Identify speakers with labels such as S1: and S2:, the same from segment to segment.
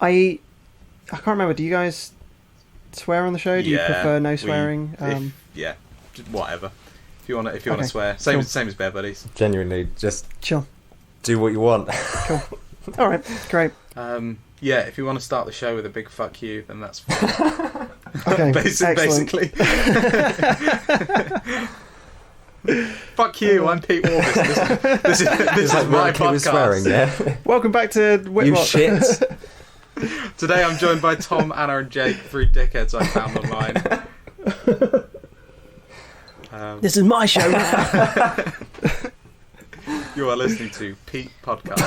S1: I can't remember. Do you guys swear on the show? Do you prefer no swearing?
S2: Just whatever. If you want to swear, same as Bear Buddies.
S3: Genuinely, just
S1: sure.
S3: Do what you want.
S1: Cool. All right, great.
S2: If you want to start the show with a big fuck you, then that's fine.
S1: Okay,
S2: basically. Fuck you, I'm Pete Warbis. This is
S3: like
S2: my podcast.
S3: Swearing, yeah?
S1: Welcome back to WITMOT.
S3: You shit.
S2: Today I'm joined by Tom, Anna and Jake, 3 dickheads I found online.
S1: This is my show now.
S2: You are listening to Pete Podcast.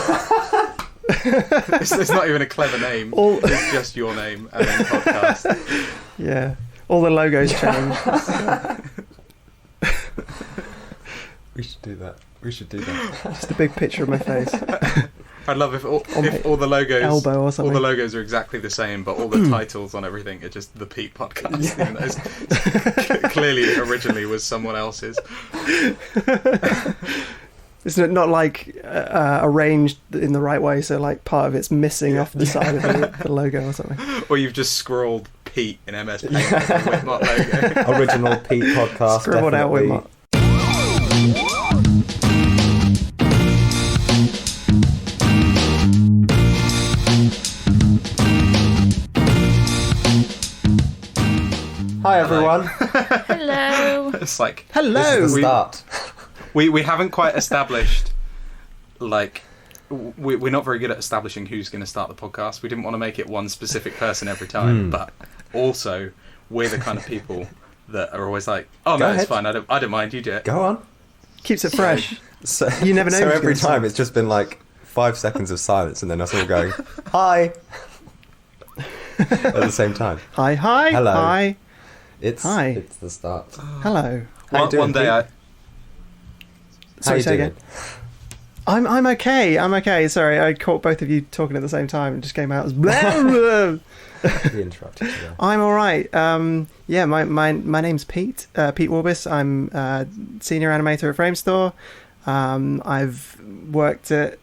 S2: It's not even a clever name. It's just your name and then podcast.
S1: Yeah. All the logos change.
S3: We should do that.
S1: Just a big picture of my face.
S2: I'd love if all the logos,
S1: elbow or something.
S2: All the logos are exactly the same, but all the titles on everything are just the Pete Podcast. Even though clearly originally was someone else's.
S1: It's not like arranged in the right way, so like part of it's missing off the side of the logo or something.
S2: Or you've just scrawled Pete in MS Paint on the WITMOT logo.
S3: Original Pete Podcast.
S1: Scribbled out WITMOT.
S3: Hi everyone.
S4: Hello.
S2: It's like
S1: hello.
S3: This is the start.
S2: We haven't quite established, like, we're not very good at establishing who's going to start the podcast. We didn't want to make it one specific person every time, but also we're the kind of people that are always like, oh no, it's fine, I don't mind, you do it.
S3: Go on.
S1: Keeps it fresh.
S3: So,
S1: you never know.
S3: So every time it's just been like 5 seconds of silence and then us all going, hi. At the same time.
S1: Hi.
S3: Hello.
S1: Hi.
S3: It's the start.
S1: Hello.
S2: One day
S1: Sorry, say again. I'm okay. Sorry, I caught both of you talking at the same time and just came out as blah, blah.
S3: We interrupted you.
S1: I'm all right. My name's Pete. Pete Warbis. I'm senior animator at Framestore. I've worked at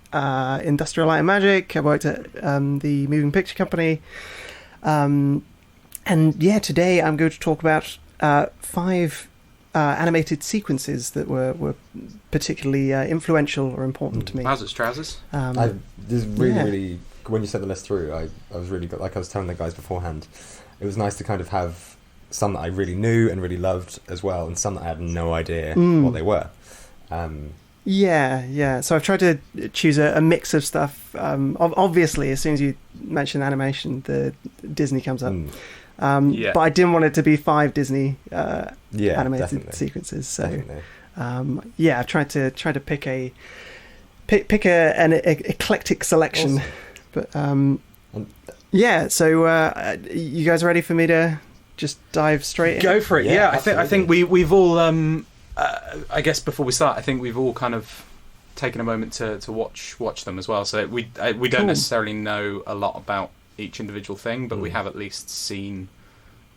S1: Industrial Light and Magic. I've worked at the Moving Picture Company. Today I'm going to talk about 5 animated sequences that were particularly influential or important to me.
S2: Trousers.
S3: This really, when you sent the list through, I was really good. Like I was telling the guys beforehand, it was nice to kind of have some that I really knew and really loved as well, and some that I had no idea what they were.
S1: So I've tried to choose a mix of stuff. Obviously, as soon as you mention animation, the Disney comes up. But I didn't want it to be 5 Disney animated sequences. So I tried to pick an eclectic selection.
S3: Awesome.
S1: But so you guys ready for me to just dive straight in?
S2: Go for it. I think we've all I guess before we start, I think we've all kind of taken a moment to watch them as well. So we don't necessarily know a lot about each individual thing, but we have at least seen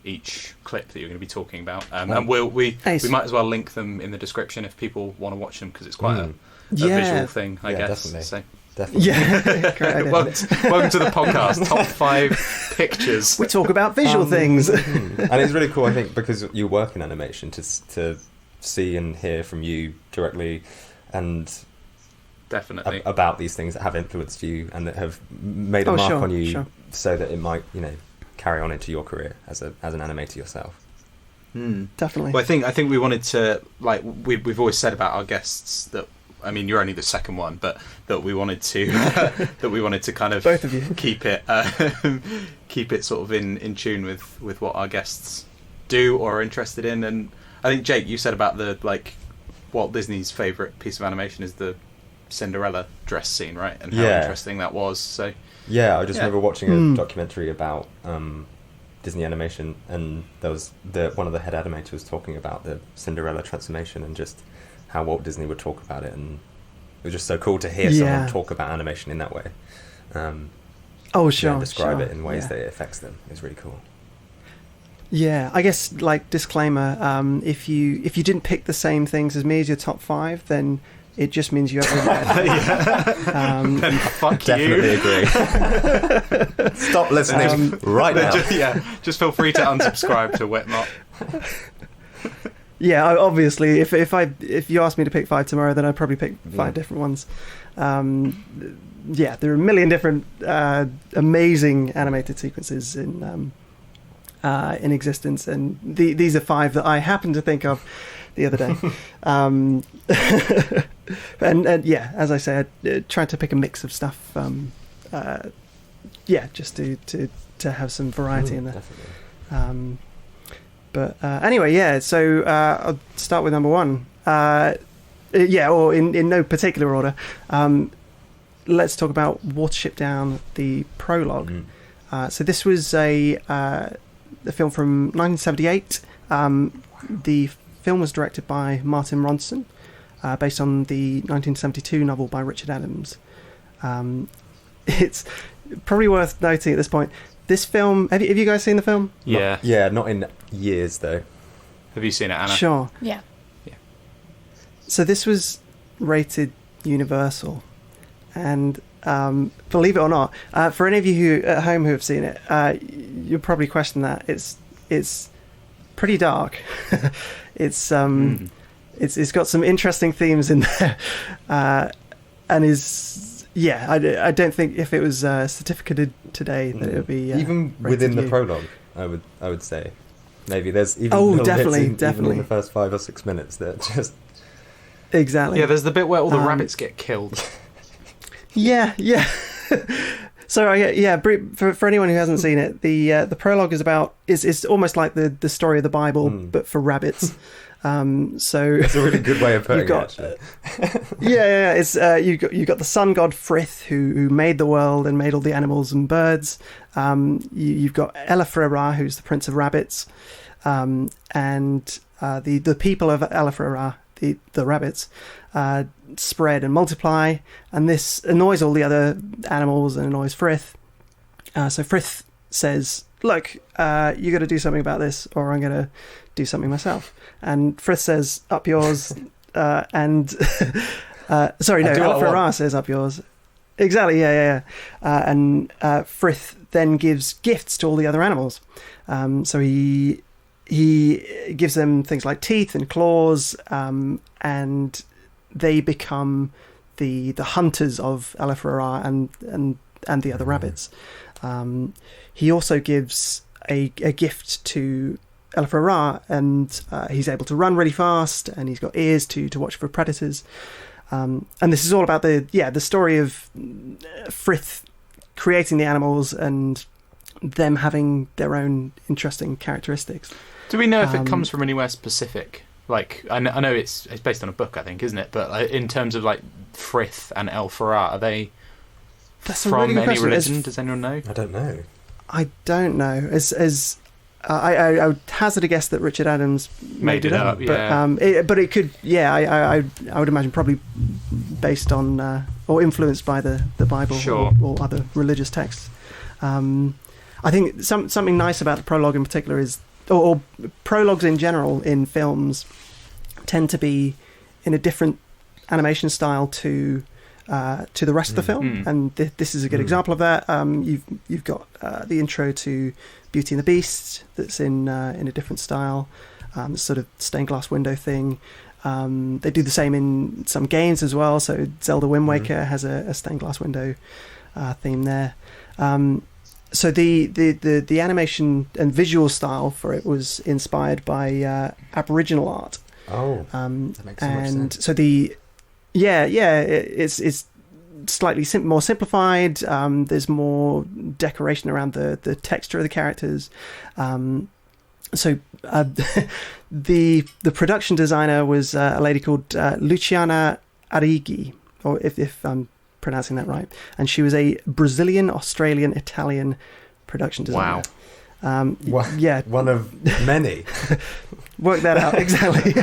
S2: each clip that you're going to be talking about, and we might as well link them in the description if people want to watch them, because it's quite a visual thing, I guess.
S3: Definitely.
S2: So.
S3: Definitely.
S1: Yeah, great idea.
S2: Welcome to the podcast. Top 5 pictures.
S1: We talk about visual things,
S3: and it's really cool, I think, because you work in animation, to see and hear from you directly, and
S2: definitely
S3: about these things that have influenced you and that have made a mark on you, so that it might, carry on into your career as an animator yourself.
S1: Definitely.
S2: Well, I think we wanted to, like, we've always said about our guests that, I mean, you're only the second one, but that we wanted to kind of
S1: both of you
S2: keep it sort of in tune with what our guests do or are interested in. And I think, Jake, you said about the, like, Walt Disney's favourite piece of animation is the Cinderella dress scene, right? And how interesting that was. So
S3: I just remember watching a documentary about Disney animation, and there was one of the head animators was talking about the Cinderella transformation and just how Walt Disney would talk about it, and it was just so cool to hear someone talk about animation in that way. Describe it in ways that it affects them. It's really cool.
S1: Yeah, I guess, like, disclaimer, if you didn't pick the same things as me as your top 5, then it just means you have really
S2: Then fuck
S3: Definitely agree. Stop listening right now.
S2: Just feel free to unsubscribe to WITMOT.
S1: Yeah, obviously, if you asked me to pick 5 tomorrow, then I'd probably pick 5 different ones. There are a million different amazing animated sequences in existence, and these are 5 that I happened to think of the other day. And yeah, as I said, tried to pick a mix of stuff. Just to have some variety in there.
S3: Definitely.
S1: But anyway, yeah. So I'll start with number 1. Or in no particular order. Let's talk about Watership Down, the prologue. So this was a film from 1978. The film was directed by Martin Ronson, based on the 1972 novel by Richard Adams. It's probably worth noting at this point, this film... Have you guys seen the film?
S2: Yeah.
S3: Not in years, though.
S2: Have you seen it, Anna?
S1: Sure.
S4: Yeah.
S1: So this was rated Universal. And believe it or not, for any of you at home who have seen it, you'll probably question that. It's pretty dark. It's got some interesting themes in there, and I don't think if it was certificated today that it would be
S3: even within the prologue. I would say maybe there's even
S1: definitely
S3: even in the first 5 or 6 minutes that just
S1: exactly.
S2: Yeah, there's the bit where all the rabbits get killed.
S1: Yeah. So for anyone who hasn't seen it, the prologue is almost like the story of the Bible, but for rabbits. So
S3: it's a really good way of putting it. Actually.
S1: It's you got the sun god Frith who made the world and made all the animals and birds. You've got Elefra, who's the prince of rabbits, and the people of Elefra, the rabbits, spread and multiply, and this annoys all the other animals and annoys Frith. So Frith says, look, you got to do something about this or I'm going to do something myself. And Frith says, up yours. Elefra says, up yours. Exactly, yeah. And Frith then gives gifts to all the other animals. So he gives them things like teeth and claws, and they become the hunters of Elefra and the other rabbits. He also gives a gift to Elefra, and he's able to run really fast, and he's got ears to watch for predators. And this is all about the story of Frith creating the animals and them having their own interesting characteristics.
S2: Do we know if it comes from anywhere specific? Like, I know it's based on a book, I think, isn't it? But in terms of like Frith and Elefra, are they from any religion? Does anyone know?
S3: I don't know.
S1: I don't know. I would hazard a guess that Richard Adams made it up. Yeah. But it could. Yeah, I would imagine probably based on or influenced by the Bible,
S2: sure,
S1: or other religious texts. I think something nice about the prologue in particular is, or prologues in general in films tend to be in a different animation style to the rest of the film, and this is a good example of that. You've got the intro to Beauty and the Beast that's in a different style, sort of stained glass window thing. They do the same in some games as well. So Zelda Wind Waker has a stained glass window theme there. So the animation and visual style for it was inspired by Aboriginal art.
S3: Oh, that makes so much sense.
S1: So it's slightly more simplified. There's more decoration around the texture of the characters. The production designer was a lady called Luciana Arrighi, or if I'm pronouncing that right, and she was a Brazilian, Australian, Italian production designer.
S3: Wow. One of many.
S1: Work that out, exactly.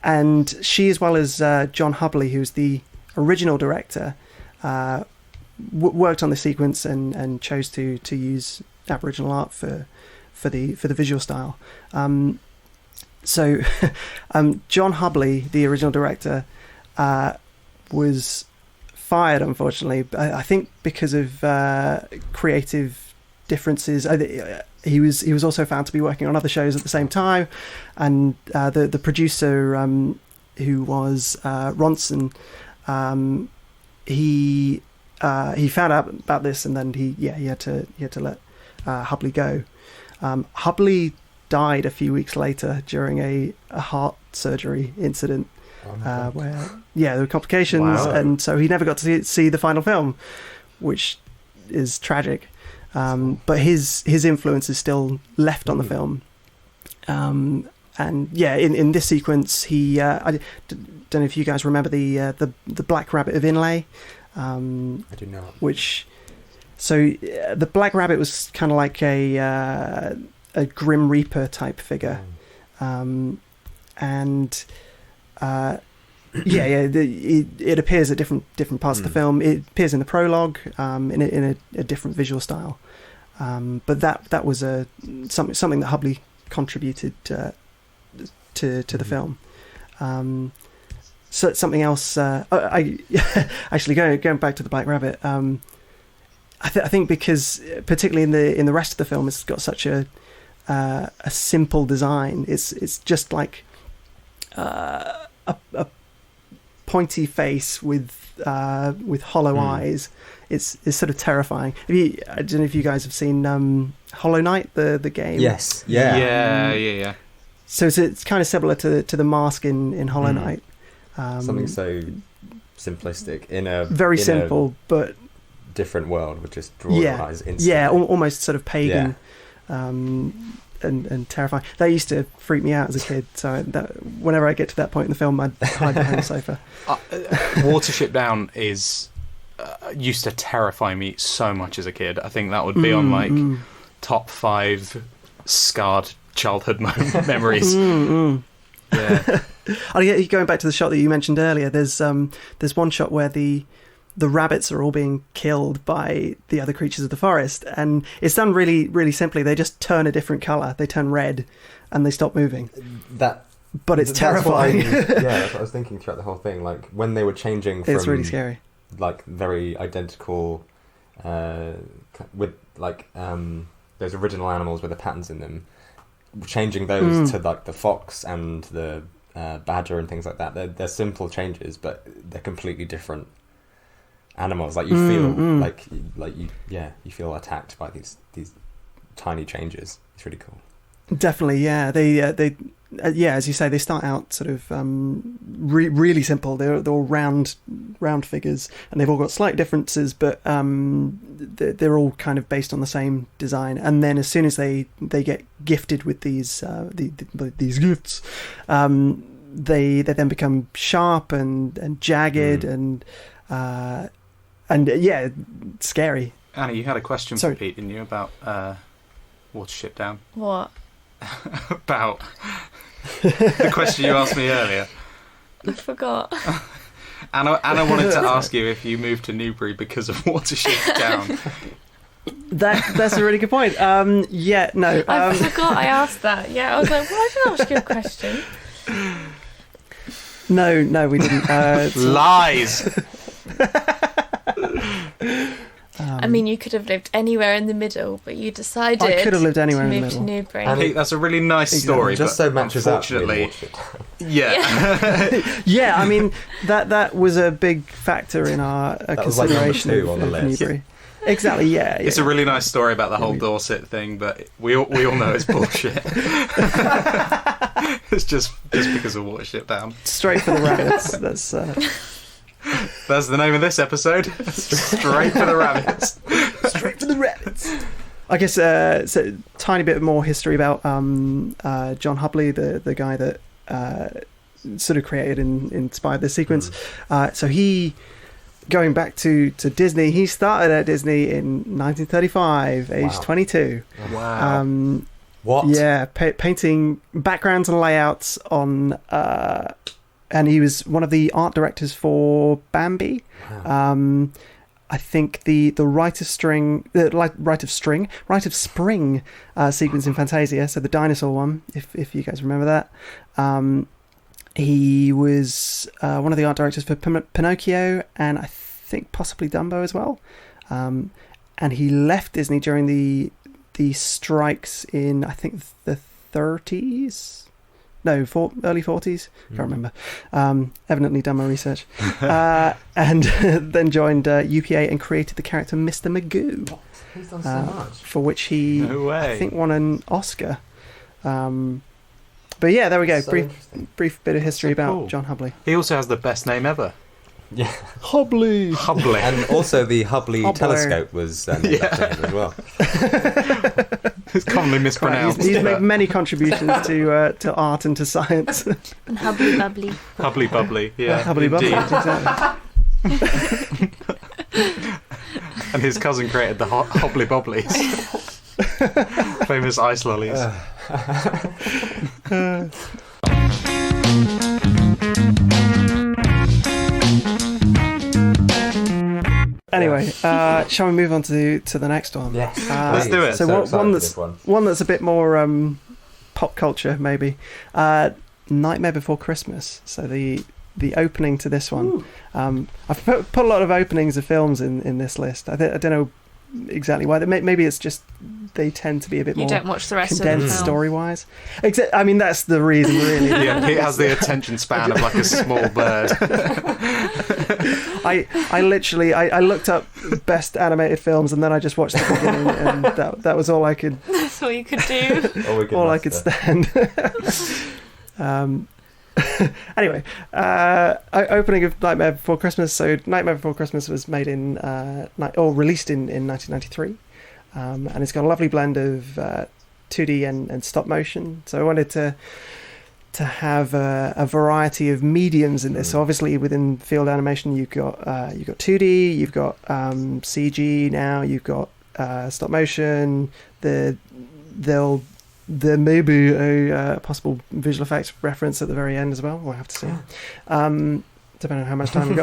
S1: And she, as well as John Hubley, who's the original director, worked on the sequence and chose to use Aboriginal art for the visual style. So John Hubley, the original director, was fired, unfortunately. I think because of creative differences. He was also found to be working on other shows at the same time, and the producer, who was Ronson, he found out about this, and then he had to let Hubley go. Hubley died a few weeks later during a heart surgery incident, where there were complications. Wow. And so he never got to see the final film, which is tragic. But his influence is still left on the film. And in this sequence, he I don't know if you guys remember the Black Rabbit of Inlay.
S3: I do not.
S1: The Black Rabbit was kind of like a Grim Reaper type figure, it appears at different parts of the film. It appears in the prologue, in a different visual style, but that was something that Hubley contributed to the film. So something else. I actually going back to the Black Rabbit. I think because particularly in the rest of the film, it's got such a simple design. It's just like a pointy face with hollow eyes. It's sort of terrifying. I don't know if you guys have seen Hollow Knight, the game.
S3: Yes.
S2: Yeah.
S1: So it's kind of similar to the mask in Hollow Knight.
S3: Something so simplistic in a
S1: very simple but
S3: different world would just draw your eyes instantly.
S1: Yeah, almost sort of pagan. And terrifying. That used to freak me out as a kid. So whenever I get to that point in the film, I'd hide behind the sofa.
S2: Watership Down used to terrify me so much as a kid. I think that would be on top 5 scarred childhood memories. Yeah.
S1: Going back to the shot that you mentioned earlier, there's one shot where the rabbits are all being killed by the other creatures of the forest, and it's done really, really simply. They just turn a different colour. They turn red, and they stop moving. But it's terrifying.
S3: That's what I was thinking throughout the whole thing. Like when they were changing from,
S1: it's really scary.
S3: Like very identical, with like those original animals with the patterns in them, changing those to like the fox and the badger and things like that. They're simple changes, but they're completely different animals. Like you feel you feel attacked by these tiny changes. It's really cool.
S1: Definitely, yeah. They as you say, they start out sort of really simple. They're all round figures, and they've all got slight differences, but they're all kind of based on the same design. And then as soon as they get gifted with these gifts, they then become sharp and jagged and scary.
S2: Anna, you had a question for Pete, didn't you, about Watership Down?
S4: What?
S2: About the question you asked me earlier.
S4: I forgot.
S2: Anna wanted to ask you if you moved to Newbury because of Watership Down.
S1: That's a really good point. No.
S4: I forgot I asked that. Yeah, I was like, why did I ask you a question?
S1: No, we didn't.
S2: Lies!
S4: I mean, you could have lived anywhere in the middle, but you decided
S1: I could have lived anywhere
S4: to
S1: in the
S4: move
S1: middle.
S4: to Newbury.
S2: I think that's a really nice story.
S3: Just so matches up.
S2: Yeah.
S1: Yeah, I mean, that was a big factor in our consideration
S3: of
S1: Newbury. Exactly, yeah.
S2: It's a really nice story about the whole Dorset thing, but we all know it's bullshit. It's just because of Watership Down.
S1: Straight for the rabbits.
S2: That's the name of this episode. Straight for the rabbits.
S1: Straight for the rabbits. I guess so a tiny bit more history about John Hubley, the guy that sort of created and inspired this sequence. So he, going back to Disney, he started at Disney in 1935, aged 22.
S2: Wow.
S3: What?
S1: Yeah, painting backgrounds and layouts on... and he was one of the art directors for Bambi.
S3: Wow.
S1: I think the Rite of Spring sequence in Fantasia, so the dinosaur one, if you guys remember that. He was one of the art directors for Pinocchio, and I think possibly Dumbo as well. And he left Disney during the strikes in, I think, the 30s. No, early 40s. Can't remember. Evidently done my research. And then joined UPA and created the character Mr. Magoo.
S3: He's done so much.
S1: For which he,
S2: No way.
S1: I think, won an Oscar. But yeah, there we go.
S3: So
S1: Brief bit of history about
S2: cool.
S1: John Hubley.
S2: He also has the best name ever.
S3: Yeah.
S1: Hubley.
S2: Hubley.
S3: And also the Hubley
S1: Hubley.
S3: telescope was named after him as well.
S2: It's commonly mispronounced.
S1: He's made many contributions to art and to science.
S4: And Hubbly Bubbly.
S2: Hubbly Bubbly, yeah.
S1: Hubbly Bubbly,
S2: indeed.
S1: exactly.
S2: And his cousin created the Hobbly Bobblies. Famous ice lollies.
S1: Anyway, shall we move on to the next one?
S3: Yes.
S2: Let's do it.
S1: So one that's a bit more pop culture, maybe. Nightmare Before Christmas. So the opening to this one. I've put a lot of openings of films in this list. I don't know exactly why. Maybe it's just they tend to be a bit more
S4: You don't watch the rest of the
S1: condensed
S4: film.
S1: story-wise. I mean, that's the reason, really.
S2: Yeah, he has the attention span of like a small bird.
S1: I literally looked up best animated films and then I just watched the beginning and that was all I could.
S4: That's all you could do.
S1: All I could stand. Anyway, opening of Nightmare Before Christmas. So Nightmare Before Christmas was made released in 1993, and it's got a lovely blend of 2D and stop motion. So I wanted to have a variety of mediums in this. So obviously within field animation you've got 2D, you've got CG now, you've got stop motion. There may be a possible visual effects reference at the very end as well. We'll have to see. Depending on how much time we've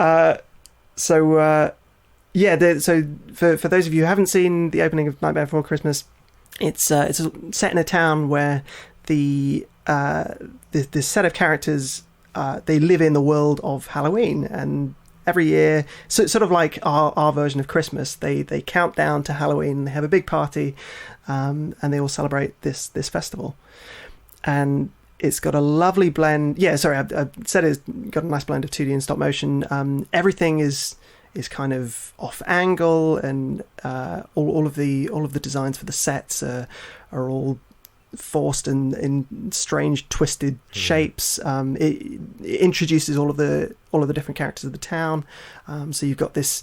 S1: got. So for those of you who haven't seen the opening of Nightmare Before Christmas, it's set in a town where the set of characters they live in the world of Halloween, and every year, so it's sort of like our version of Christmas. They count down to Halloween. They have a big party, and they all celebrate this festival. And it's got a lovely blend. Yeah, sorry, I said it's got a nice blend of 2D and stop motion. Everything is kind of off angle, and all of the designs for the sets are all forced and in strange twisted shapes. It introduces all of the different characters of the town. So you've got this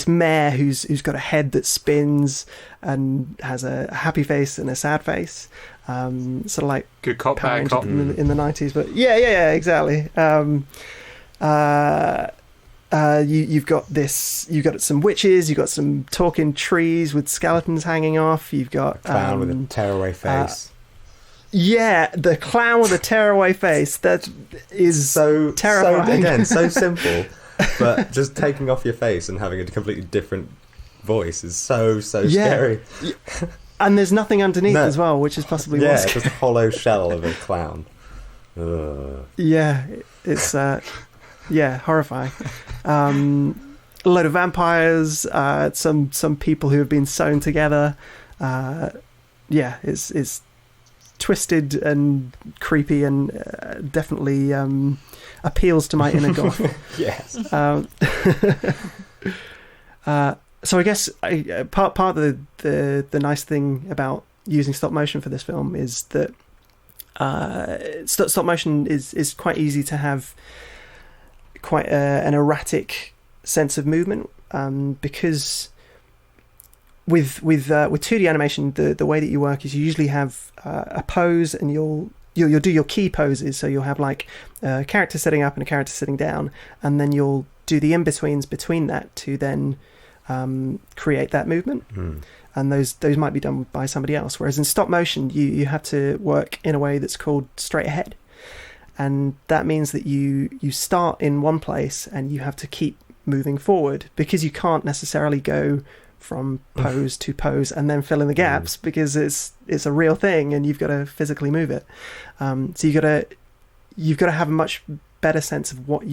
S1: mayor who's got a head that spins and has a happy face and a sad face. Sort of like
S2: good cop, bad cop
S1: in the 90s. But yeah, exactly. You've got some witches, you've got some talking trees with skeletons hanging off, you've got
S3: clown with a tearaway face.
S1: Yeah, the clown with a tearaway face. That is
S3: so
S1: terrifying.
S3: So simple, but just taking off your face and having a completely different voice is so scary.
S1: And there's nothing underneath as well, which is possibly what's
S3: just a hollow shell of a clown.
S1: Yeah, it's horrifying. A load of vampires, some people who have been sewn together. It's twisted and creepy and definitely appeals to my inner goth.
S3: Yes.
S1: So I guess part of the nice thing about using stop motion for this film is that stop motion is quite easy to have quite an erratic sense of movement, because with 2D animation, the way that you work is you usually have a pose, and you'll do your key poses. So you'll have like a character sitting up and a character sitting down, and then you'll do the in-betweens between that to then create that movement. And those might be done by somebody else. Whereas in stop motion, you have to work in a way that's called straight ahead. And that means that you start in one place and you have to keep moving forward, because you can't necessarily go from pose to pose and then fill in the gaps, because it's a real thing and you've got to physically move it. So you've got to have a much better sense of what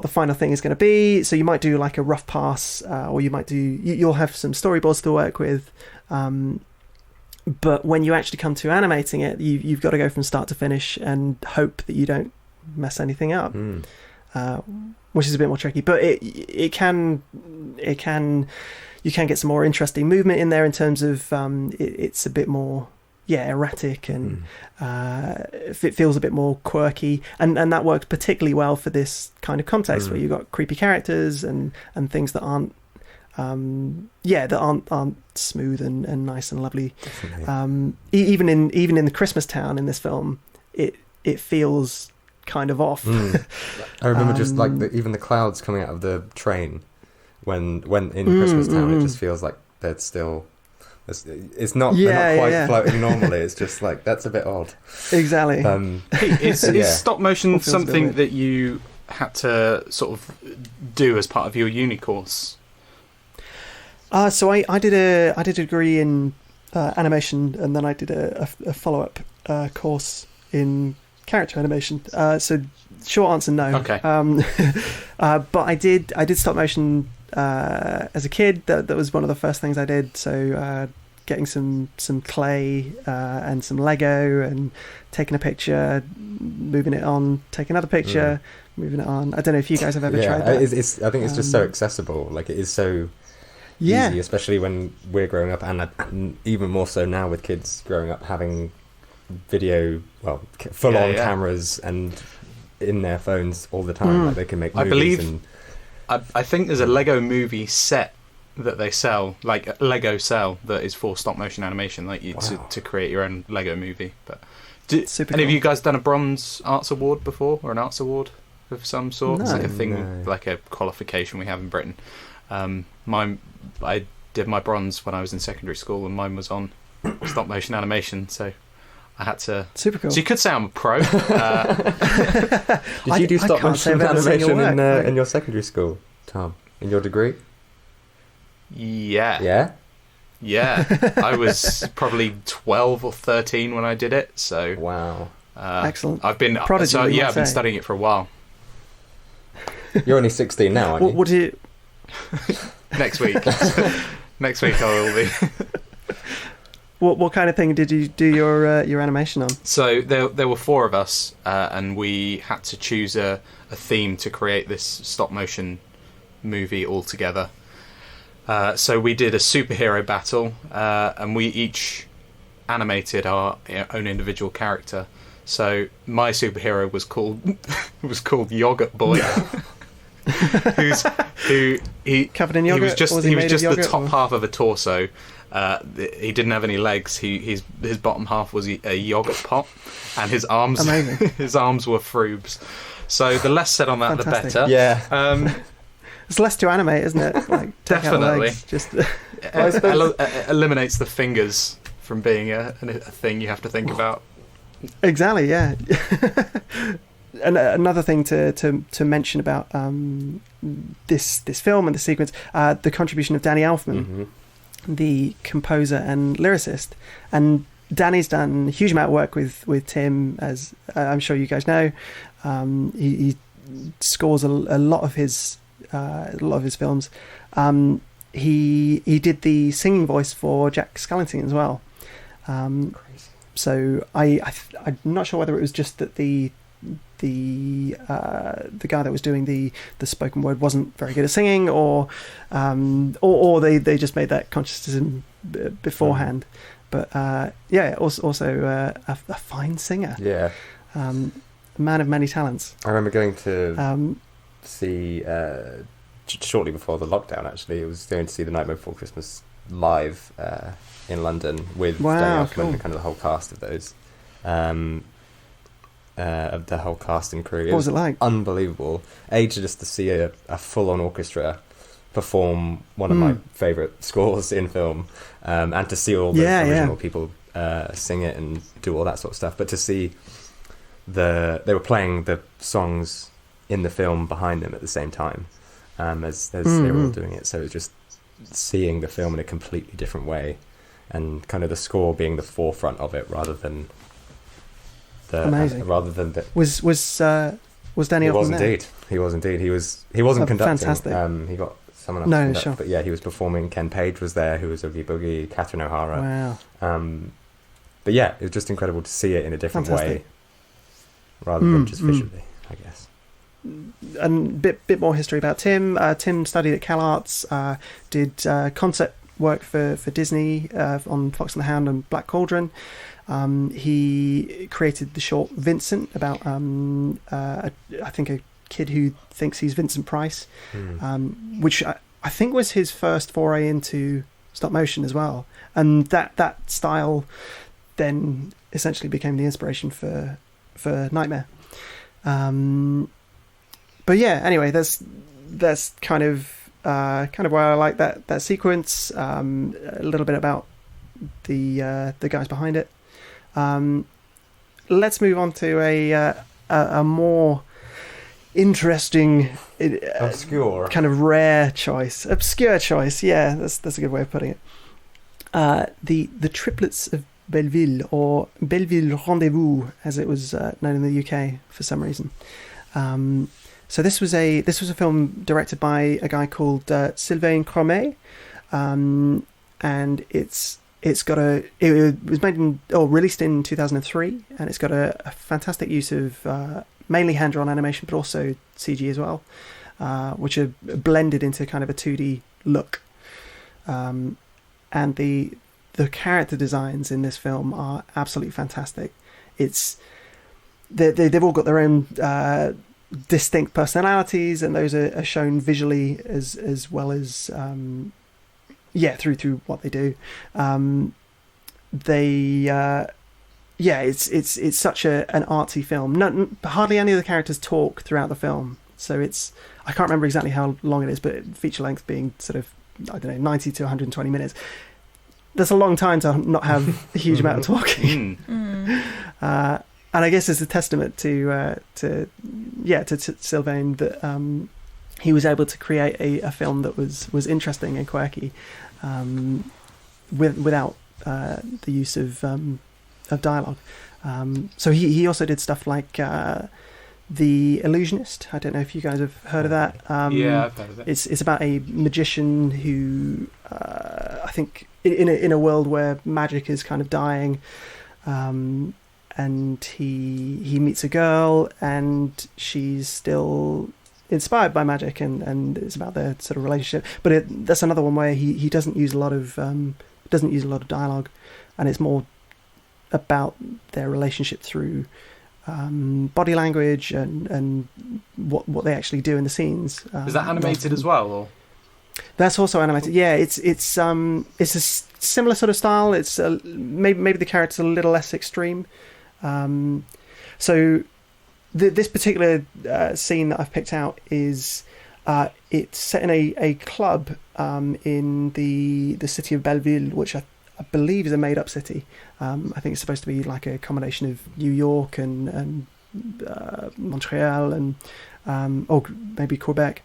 S1: the final thing is going to be. So you might do like a rough pass, or you'll have some storyboards to work with. But when you actually come to animating it, you've got to go from start to finish and hope that you don't mess anything up, which is a bit more tricky. But you can get some more interesting movement in there in terms of it's a bit more erratic, and it feels a bit more quirky, and that works particularly well for this kind of context where you've got creepy characters and things that aren't smooth and nice and lovely. Even in the Christmas town in this film, it feels kind of off.
S3: I remember just like even the clouds coming out of the train when in Christmas town, it just feels like they're still. It's not. They're not quite floating normally. It's just like that's a bit odd.
S1: Exactly.
S2: Is stop motion something that you had to sort of do as part of your uni course?
S1: So I did a degree in animation, and then I did a follow-up course in character animation. So short answer, no.
S2: Okay.
S1: But I did stop motion as a kid. That was one of the first things I did. So getting some clay and some Lego, and taking a picture, moving it on, take another picture, moving it on. I don't know if you guys have ever tried that.
S3: I think it's just so accessible. Like, it is so easy, especially when we're growing up, and even more so now with kids growing up, having video, full-on cameras and in their phones all the time. Like, they can make movies.
S2: I think there's a Lego movie set that they sell, like a Lego cell, that is for stop motion animation, like to create your own Lego movie. But any of you guys done a Bronze Arts Award before, or an Arts Award of some sort? It's like a thing, like a qualification we have in Britain. I did my bronze when I was in secondary school, and mine was on stop motion animation, so I had to.
S1: Super cool.
S2: So you could say I'm a pro.
S3: Did you do stop motion animation in your secondary school, Tom? In your degree?
S2: Yeah. I was probably 12 or 13 when I did it. So
S3: wow,
S1: excellent.
S2: I've been
S1: prodigy.
S2: I've been studying it for a while.
S3: You're only 16 now, aren't you?
S1: What do you?
S2: Next week. Next week I will be.
S1: What kind of thing did you do your animation on? So
S2: there were four of us, and we had to choose a theme to create this stop motion movie all together. So we did a superhero battle, and we each animated our own individual character. So my superhero was called Yogurt Boy. He
S1: covered in yogurt?
S2: He was just the top half of a torso. He didn't have any legs. His bottom half was a yogurt pot, and his arms his arms were frubes. So the less said on that,
S1: fantastic.
S2: The better.
S3: Yeah.
S1: It's less to animate, isn't it? Like,
S2: definitely.
S1: Just
S2: eliminates the fingers from being a thing you have to think about.
S1: Exactly. Yeah. And another thing to mention about this film and the sequence, the contribution of Danny Elfman, the composer and lyricist. And Danny's done a huge amount of work with Tim, as I'm sure you guys know. He scores a lot of his films. He did the singing voice for Jack Skellington as well. So I'm not sure whether it was just that the guy that was doing the spoken word wasn't very good at singing, or they just made that conscious decision beforehand. But also a fine singer.
S3: Yeah,
S1: a man of many talents.
S3: I remember going to see shortly before the lockdown. Actually, I was going to see The Nightmare Before Christmas live in London with Danny Elfman and kind of the whole cast of those. Of the whole cast and crew.
S1: What was it like?
S3: Unbelievable. Just to see a full-on orchestra perform one of my favourite scores in film, and to see all the original people sing it and do all that sort of stuff. But to see they were playing the songs in the film behind them at the same time as they were all doing it. So it's just seeing the film in a completely different way, and kind of the score being the forefront of it rather than
S1: amazing. Was Danny Elfman there?
S3: He was indeed. He wasn't conducting.
S1: Fantastic.
S3: He got someone else to conduct, sure. But yeah, he was performing. Ken Page was there, who was Oogie Boogie, Catherine O'Hara.
S1: Wow.
S3: But yeah, it was just incredible to see it in a different way, rather than just visually, I guess.
S1: And bit more history about Tim. Tim studied at CalArts, did concept work for Disney on Fox and the Hound and Black Cauldron. He created the short Vincent about I think a kid who thinks he's Vincent Price, which I think was his first foray into stop motion as well, and that style then essentially became the inspiration for Nightmare. But yeah, anyway, that's kind of why I like that sequence. A little bit about the guys behind it. Let's move on to a more interesting,
S3: obscure,
S1: kind of rare choice, obscure choice. Yeah, that's a good way of putting it. The Triplets of Belleville, or Belleville Rendezvous, as it was known in the UK for some reason. So this was a film directed by a guy called Sylvain Cromet, and it was released in 2003, and it's got a fantastic use of mainly hand-drawn animation, but also CG as well, which are blended into kind of a 2D look. And the character designs in this film are absolutely fantastic. They've all got their own distinct personalities, and those are shown visually as well as through what they do. It's such an artsy film. Hardly any of the characters talk throughout the film, so I can't remember exactly how long it is, but feature length being sort of, I don't know, 90 to 120 minutes. That's a long time to not have a huge amount of talking. And I guess it's a testament to Sylvain that he was able to create a film that was interesting and quirky, without the use of dialogue. So he also did stuff like The Illusionist. I don't know if you guys have heard of that.
S2: Yeah, I've heard of it.
S1: It's about a magician who I think in a world where magic is kind of dying. And he meets a girl, and she's still inspired by magic, and it's about their sort of relationship. But that's another one where he doesn't use a lot of dialogue, and it's more about their relationship through body language and what they actually do in the scenes.
S2: Is that animated as well, or?
S1: That's also animated. Yeah, it's a similar sort of style. It's maybe the character's a little less extreme. So this particular scene that I've picked out is it's set in a club in the city of Belleville, which I believe is a made-up city. I think it's supposed to be like a combination of New York and Montreal and or maybe Quebec.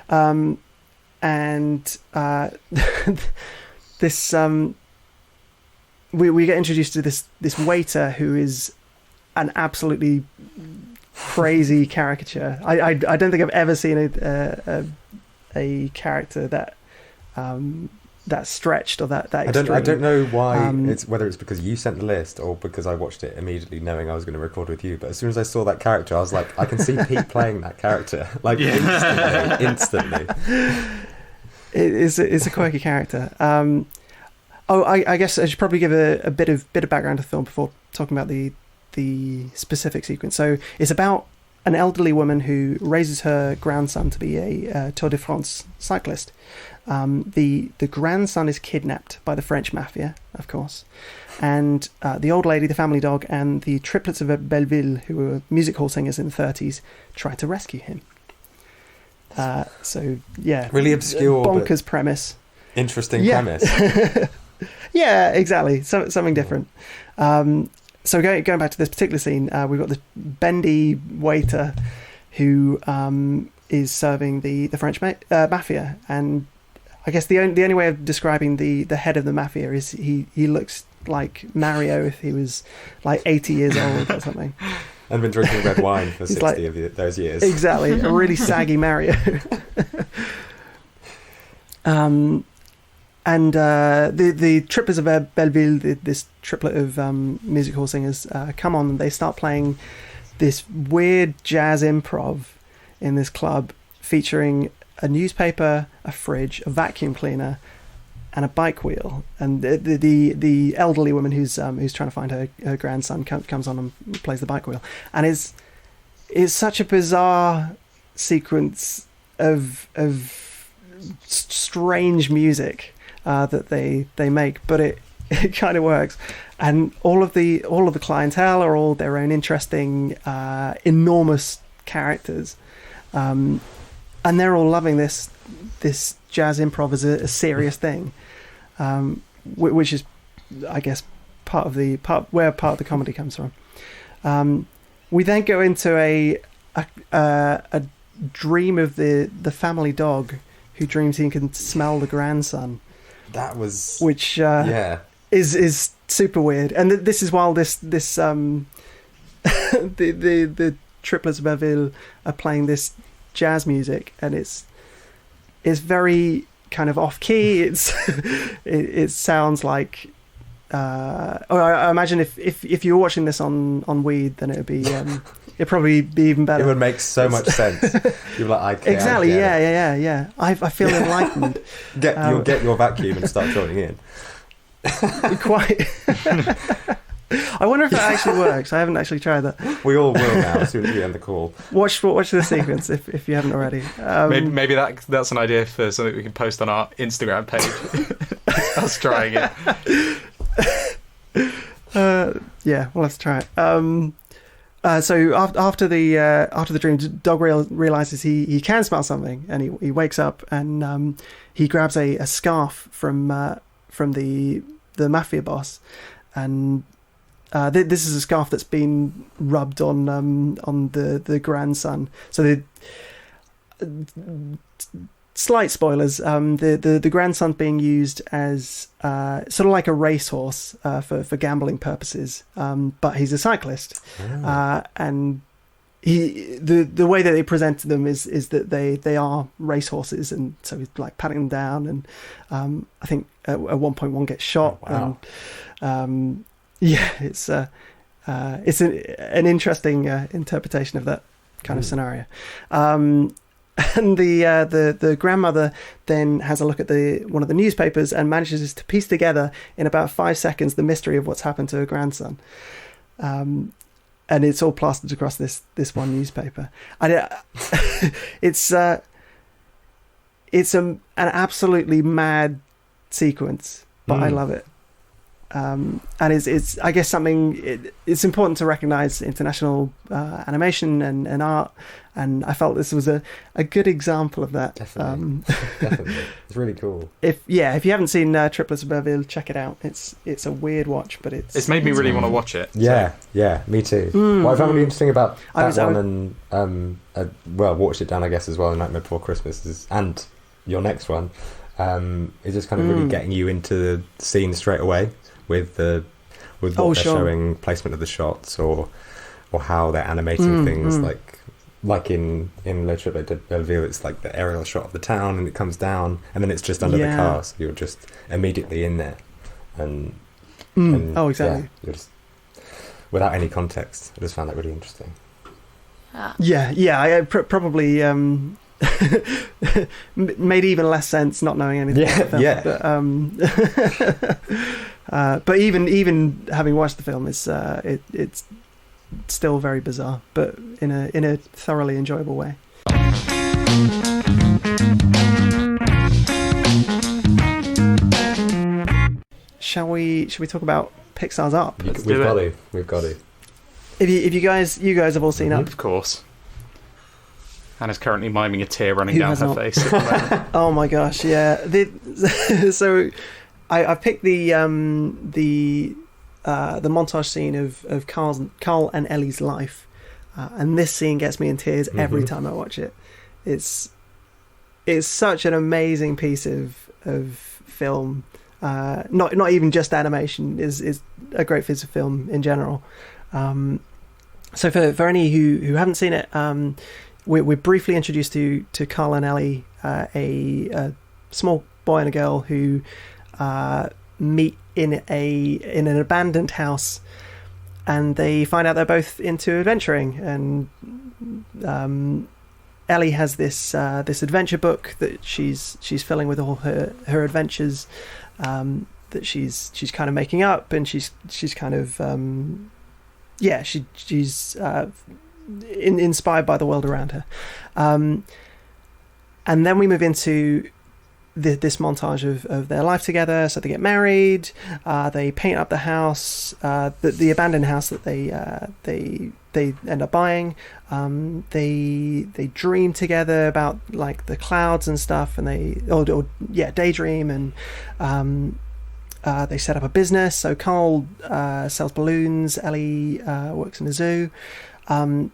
S1: And this we get introduced to this waiter who is an absolutely crazy caricature. I don't think I've ever seen a character that stretched or that extreme.
S3: I don't know why whether it's because you sent the list or because I watched it immediately knowing I was going to record with you. But as soon as I saw that character, I was like, I can see Pete playing that character instantly.
S1: It's a quirky character. I guess I should probably give a bit of background to the film before talking about the specific sequence. So it's about an elderly woman who raises her grandson to be a Tour de France cyclist. The grandson is kidnapped by the French mafia, of course, and the old lady, the family dog, and the Triplets of Belleville, who were music hall singers in the 30s, try to rescue him. So yeah,
S3: really obscure,
S1: bonkers premise.
S3: Interesting premise.
S1: Yeah, exactly. Something different. So going back to this particular scene, we've got this bendy waiter who is serving the French mafia. And I guess the only way of describing the head of the mafia is he looks like Mario if he was like 80 years old or something.
S3: And been drinking red wine for 60 of those years.
S1: Exactly, a really saggy Mario. And the Triplettes de Belleville, this triplet of music hall singers, come on and they start playing this weird jazz improv in this club featuring a newspaper, a fridge, a vacuum cleaner, and a bike wheel. And the elderly woman who's trying to find her grandson comes on and plays the bike wheel. And it's such a bizarre sequence of strange music that they make, but it kind of works. And all of the clientele are all their own interesting, enormous characters, and they're all loving this jazz improv as a serious thing, which is, I guess, part of the comedy comes from. We then go into a dream of the family dog who dreams he can smell the grandson.
S3: That was
S1: is super weird. And this is while the Triplettes de Belleville are playing this jazz music, and it's very kind of off key. It sounds like I imagine if you were watching this on Weed, then it would be it'd probably be even better.
S3: It would make so much sense. You're like, okay,
S1: exactly, yeah. I feel enlightened.
S3: You'll get your vacuum and start joining in.
S1: Quite. I wonder if that actually works. I haven't actually tried that.
S3: We all will now as soon as we end the call.
S1: Watch the sequence if you haven't already.
S2: Maybe that's an idea for something we can post on our Instagram page. Us trying it.
S1: Yeah, we'll have to try it. So after the dream, Dog realizes he can smell something, and he wakes up and he grabs a scarf from the mafia boss, and this is a scarf that's been rubbed on the grandson. So slight spoilers. The grandson's being used as sort of like a racehorse for gambling purposes, but he's a cyclist, and the way that they present them is that they are racehorses, and so he's like patting them down, and I think at one point one gets shot.
S3: Wow.
S1: And it's an interesting interpretation of that kind of scenario. And the grandmother then has a look at one of the newspapers and manages to piece together in about 5 seconds the mystery of what's happened to her grandson. And it's all plastered across this one newspaper. And it's an absolutely mad sequence, but I love it. And it's I guess something. It's important to recognise international animation and art, and I felt this was a good example of that.
S3: Definitely, it's really cool.
S1: If you haven't seen Triplettes de Belleville, check it out. It's a weird watch, but it's
S2: made me really want to watch it.
S3: Yeah, me too. What I found really interesting about that one, and watched it down, I guess, as well, Nightmare Before Christmas and your next one, is just kind of really getting you into the scene straight away. With what they're showing, placement of the shots, or how they're animating things, like in Le Triplettes de Belleville, it's like the aerial shot of the town, and it comes down, and then it's just under the car, so you're just immediately in there, and
S1: exactly.
S3: You're just without any context. I just found that really interesting.
S1: I probably made even less sense not knowing anything about the film. But even having watched the film, it's still very bizarre, but in a thoroughly enjoyable way. Shall we talk about Pixar's Up?
S3: We've got to.
S1: If you guys have all seen Up,
S2: of course. Hannah's currently miming a tear running down her face at the moment.
S1: Oh my gosh, yeah. So I picked the montage scene of Carl and Ellie's life, and this scene gets me in tears every time I watch it. It's such an amazing piece of film. Not even just animation, is a great piece of film in general. So for any who haven't seen it, we're briefly introduced to Carl and Ellie, a small boy and a girl who meet in an abandoned house, and they find out they're both into adventuring. And Ellie has this adventure book that she's filling with all her adventures, that she's kind of making up, and she's kind of she's inspired by the world around her. And then we move into this montage of their life together. So they get married, they paint up the house, the abandoned house that they end up buying. They dream together about like the clouds and stuff, and they daydream, and they set up a business. So Carl sells balloons, Ellie works in a zoo.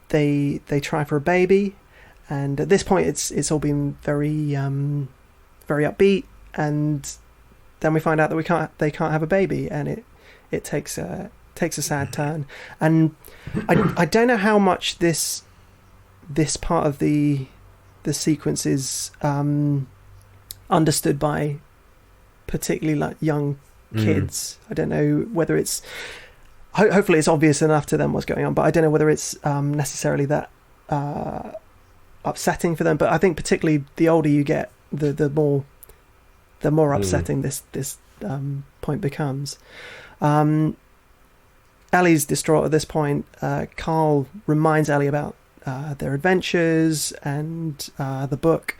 S1: They try for a baby, and at this point it's all been very very upbeat, and then we find out that they can't have a baby, and it takes a sad turn. And I don't know how much this part of the sequence is understood by particularly like young kids. I don't know whether it's hopefully it's obvious enough to them what's going on, but I don't know whether it's necessarily that upsetting for them. But I think particularly the older you get, the more upsetting this point becomes. Ellie's distraught at this point. Carl reminds Ellie about their adventures and the book,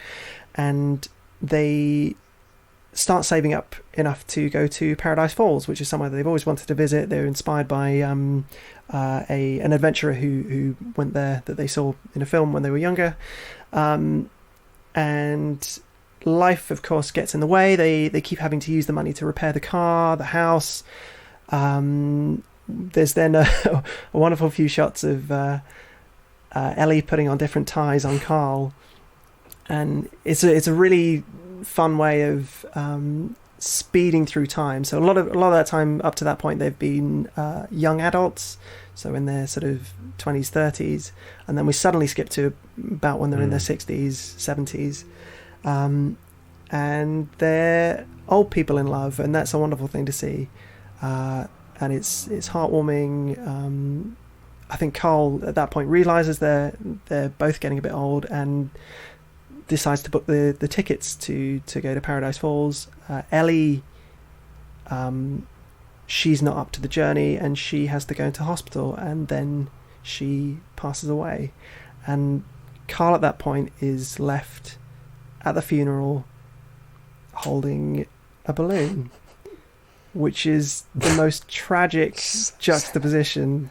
S1: and they start saving up enough to go to Paradise Falls, which is somewhere they've always wanted to visit. They're inspired by an adventurer who went there that they saw in a film when they were younger. And life, of course, gets in the way. They keep having to use the money to repair the car, the house. There's then a wonderful few shots of Ellie putting on different ties on Carl, and it's a really fun way of speeding through time. So a lot of that time up to that point they've been young adults, so in their sort of 20s, 30s, and then we suddenly skip to about when they're in their 60s, 70s, and they're old people in love, and that's a wonderful thing to see, and it's heartwarming. I think Carl at that point realizes they're both getting a bit old and decides to book the tickets to go to Paradise Falls. Ellie, she's not up to the journey, and she has to go into hospital, and then she passes away, and Carl at that point is left at the funeral holding a balloon, which is the most tragic juxtaposition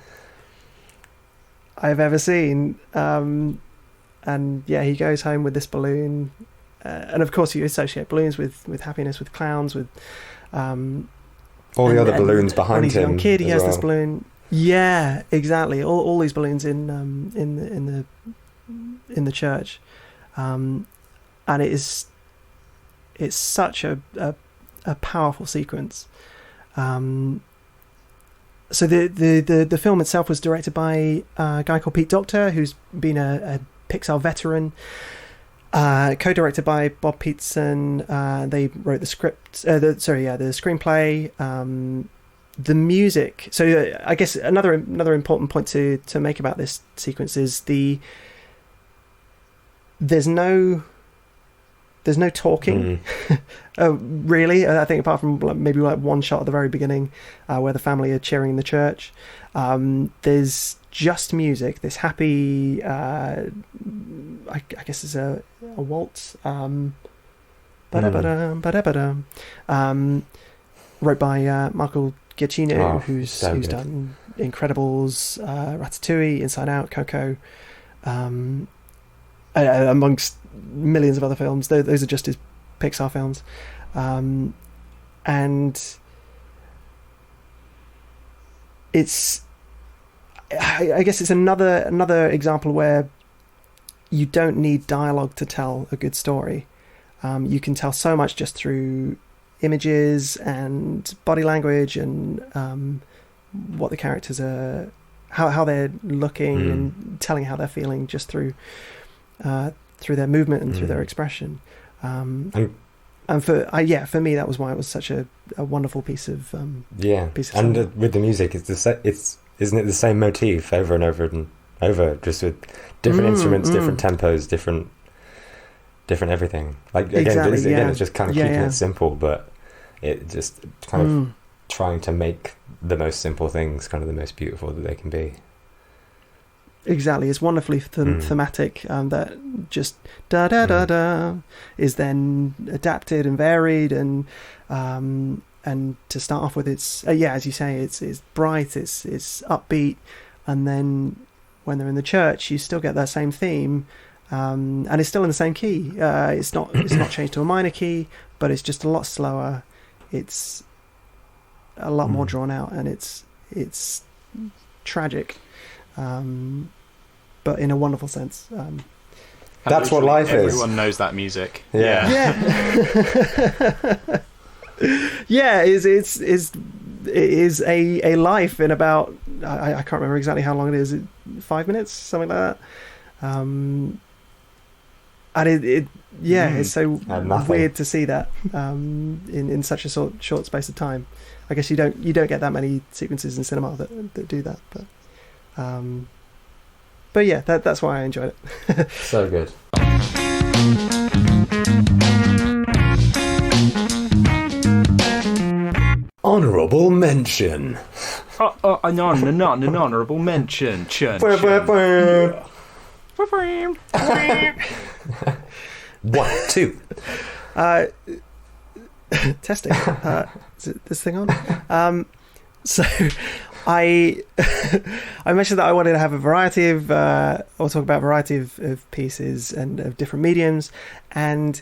S1: I've ever seen. And yeah, he goes home with this balloon, and of course you associate balloons with happiness, with clowns, with
S3: all the other balloons behind him.
S1: When he's a young kid, he has
S3: well.
S1: this balloon. Yeah, exactly. All these balloons in the church, and it's such a powerful sequence. So the film itself was directed by a guy called Pete Docter, who's been a Pixar veteran, co-directed by Bob Peterson. They wrote the script, the screenplay, the music. So I guess another important point to make about this sequence is there's no talking, really. I think apart from maybe one shot at the very beginning where the family are cheering in the church, there's just music. This happy, I guess it's a waltz, wrote by Michael Giacchino, who's done Incredibles, Ratatouille, Inside Out, Coco, amongst millions of other films. Those are just his Pixar films, and it's I guess it's another example where you don't need dialogue to tell a good story. You can tell so much just through images and body language and what the characters are, how they're looking and telling how they're feeling just through their movement and through their expression. And for me, that was why it was such a wonderful piece of
S3: and with the music, isn't it the same motif over and over and over, just with different instruments, different tempos, different everything. Like again, it's just kind of keeping it simple, but it just kind of trying to make the most simple things kind of the most beautiful that they can be.
S1: Exactly, it's wonderfully thematic. That just da da da da is then adapted and varied, and to start off with, it's as you say, it's bright, it's upbeat, and then when they're in the church, you still get that same theme, and it's still in the same key. It's not changed to a minor key, but it's just a lot slower. It's a lot more drawn out, and it's tragic. But in a wonderful sense.
S3: That's what life is.
S2: Everyone knows that music.
S1: Yeah. Yeah, it is a life in about, I can't remember exactly how long it is, 5 minutes, something like that. And it's so weird to see that in such a short space of time. I guess you don't get that many sequences in cinema that do that, but yeah, that's why I enjoyed it.
S3: So good. Honourable mention.
S2: An honourable mention.
S3: One, two.
S1: Testing. Is it this thing on? So I mentioned that I wanted to have a variety of I'll talk about a variety of pieces and of different mediums, and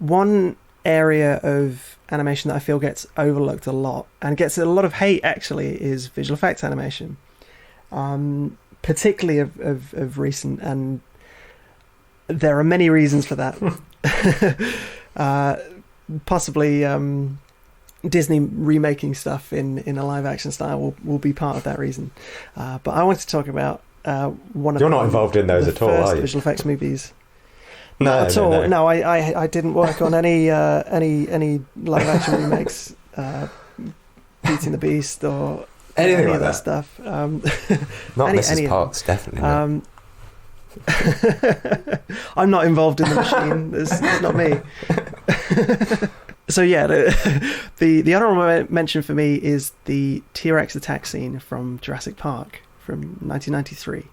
S1: one area of animation that I feel gets overlooked a lot and gets a lot of hate actually is visual effects animation, particularly of recent, and there are many reasons for that. Possibly Disney remaking stuff in a live action style will be part of that reason, but I wanted to talk about one of
S3: You're not involved in those at all, are you?
S1: Visual effects movies.
S3: No,
S1: not at all. No, I didn't work on any live action remakes, Beauty and the Beast or
S3: anything
S1: any
S3: like
S1: of that stuff.
S3: Not Mrs. Parks, definitely not.
S1: I'm not involved in the machine. It's not me. So yeah, the honorable mention for me is the T-Rex attack scene from Jurassic Park from 1993.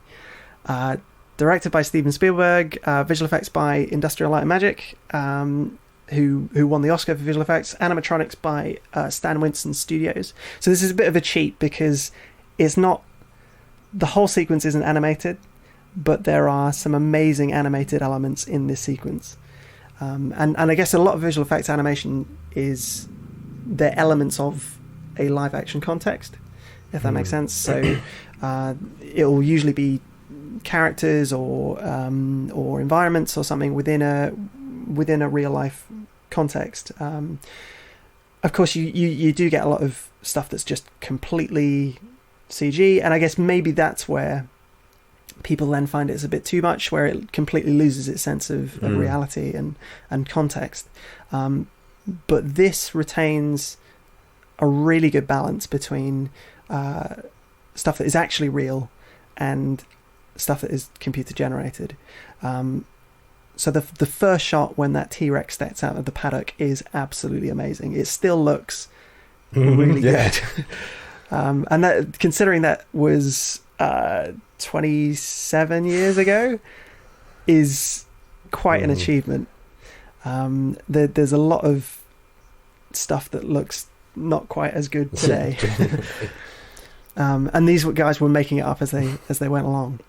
S1: Directed by Steven Spielberg, visual effects by Industrial Light and Magic, who won the Oscar for visual effects, animatronics by Stan Winston Studios. So this is a bit of a cheat because it's not, the whole sequence isn't animated, but there are some amazing animated elements in this sequence. And I guess a lot of visual effects animation is they're elements of a live action context, if that makes sense. So it'll usually be characters or environments or something within a real life context. Of course, you do get a lot of stuff that's just completely CG, and I guess maybe that's where people then find it's a bit too much, where it completely loses its sense of reality and context. But this retains a really good balance between stuff that is actually real and stuff that is computer generated. So the first shot when that T-Rex steps out of the paddock is absolutely amazing. It still looks really good. And that, considering that was 27 years ago, is quite an achievement. There's a lot of stuff that looks not quite as good today. And these guys were making it up as they went along.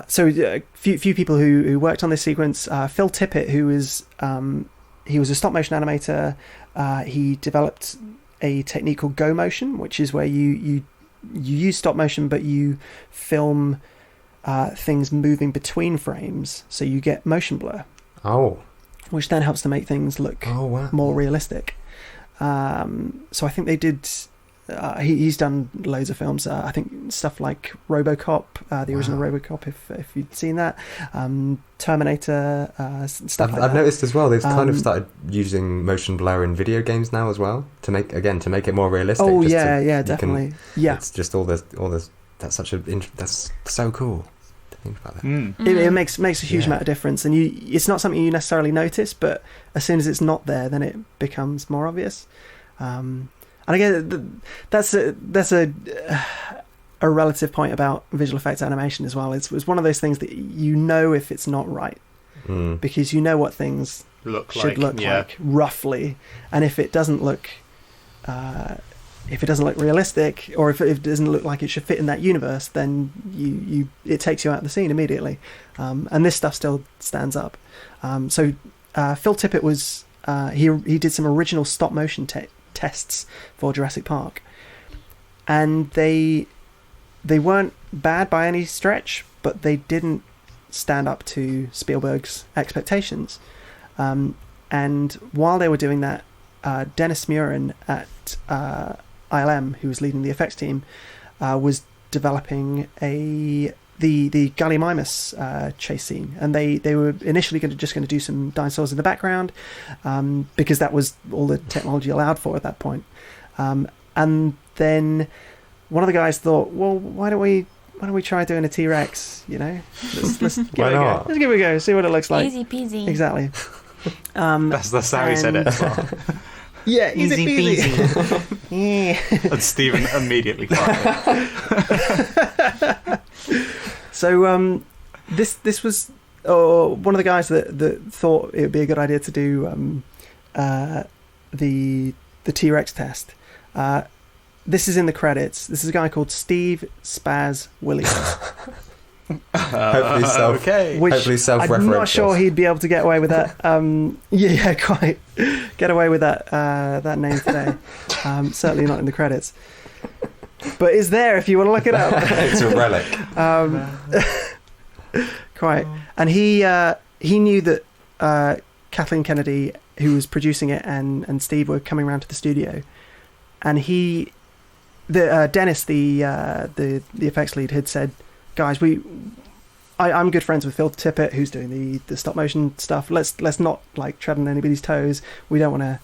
S1: So a few people who worked on this sequence. Phil Tippett, who was he was a stop motion animator. He developed a technique called go motion, which is where you use stop motion, but you film things moving between frames, so you get motion blur.
S3: Oh.
S1: Which then helps to make things look more realistic. So I think they did. He's done loads of films. I think stuff like RoboCop, the original RoboCop, if you'd seen that, Terminator, stuff like that.
S3: I've noticed as well. They've kind of started using motion blur in video games now as well to make it more realistic.
S1: Oh definitely.
S3: It's just all this. That's that's so cool. Think about that.
S1: It makes a huge amount of difference, and it's not something you necessarily notice, but as soon as it's not there, then it becomes more obvious. And again, that's a relative point about visual effects animation as well. It's one of those things that you know if it's not right, because you know what things should look like roughly, and if it doesn't look realistic, or if it doesn't look like it should fit in that universe, then it takes you out of the scene immediately. And this stuff still stands up. So Phil Tippett was he did some original stop motion tests for Jurassic Park, and they weren't bad by any stretch, but they didn't stand up to Spielberg's expectations. And while they were doing that, Dennis Muren at ILM, who was leading the effects team, was developing the Gallimimus chase scene, and they were initially going to do some dinosaurs in the background, because that was all the technology allowed for at that point. And then one of the guys thought, well, why don't we try doing a T-Rex? Let's give it a go. Let's give it a go. See what it looks like.
S4: Easy peasy.
S1: Exactly.
S2: That's how he said it as well.
S1: Yeah, easy peasy.
S2: Yeah. And Stephen immediately cried.
S1: So this was one of the guys that thought it would be a good idea to do the T-Rex test. This is in the credits. This is a guy called Steve Spaz Williams.
S3: Hopefully self-referential.
S1: I'm not sure he'd be able to get away with that. Quite get away with that name today. Certainly not in the credits, but it's there if you want to look it up.
S3: It's a relic.
S1: Quite. And he knew that Kathleen Kennedy, who was producing it, and Steve were coming around to the studio, and Dennis, the effects lead, had said, guys, I'm good friends with Phil Tippett, who's doing the stop motion stuff. Let's not tread on anybody's toes. We don't want to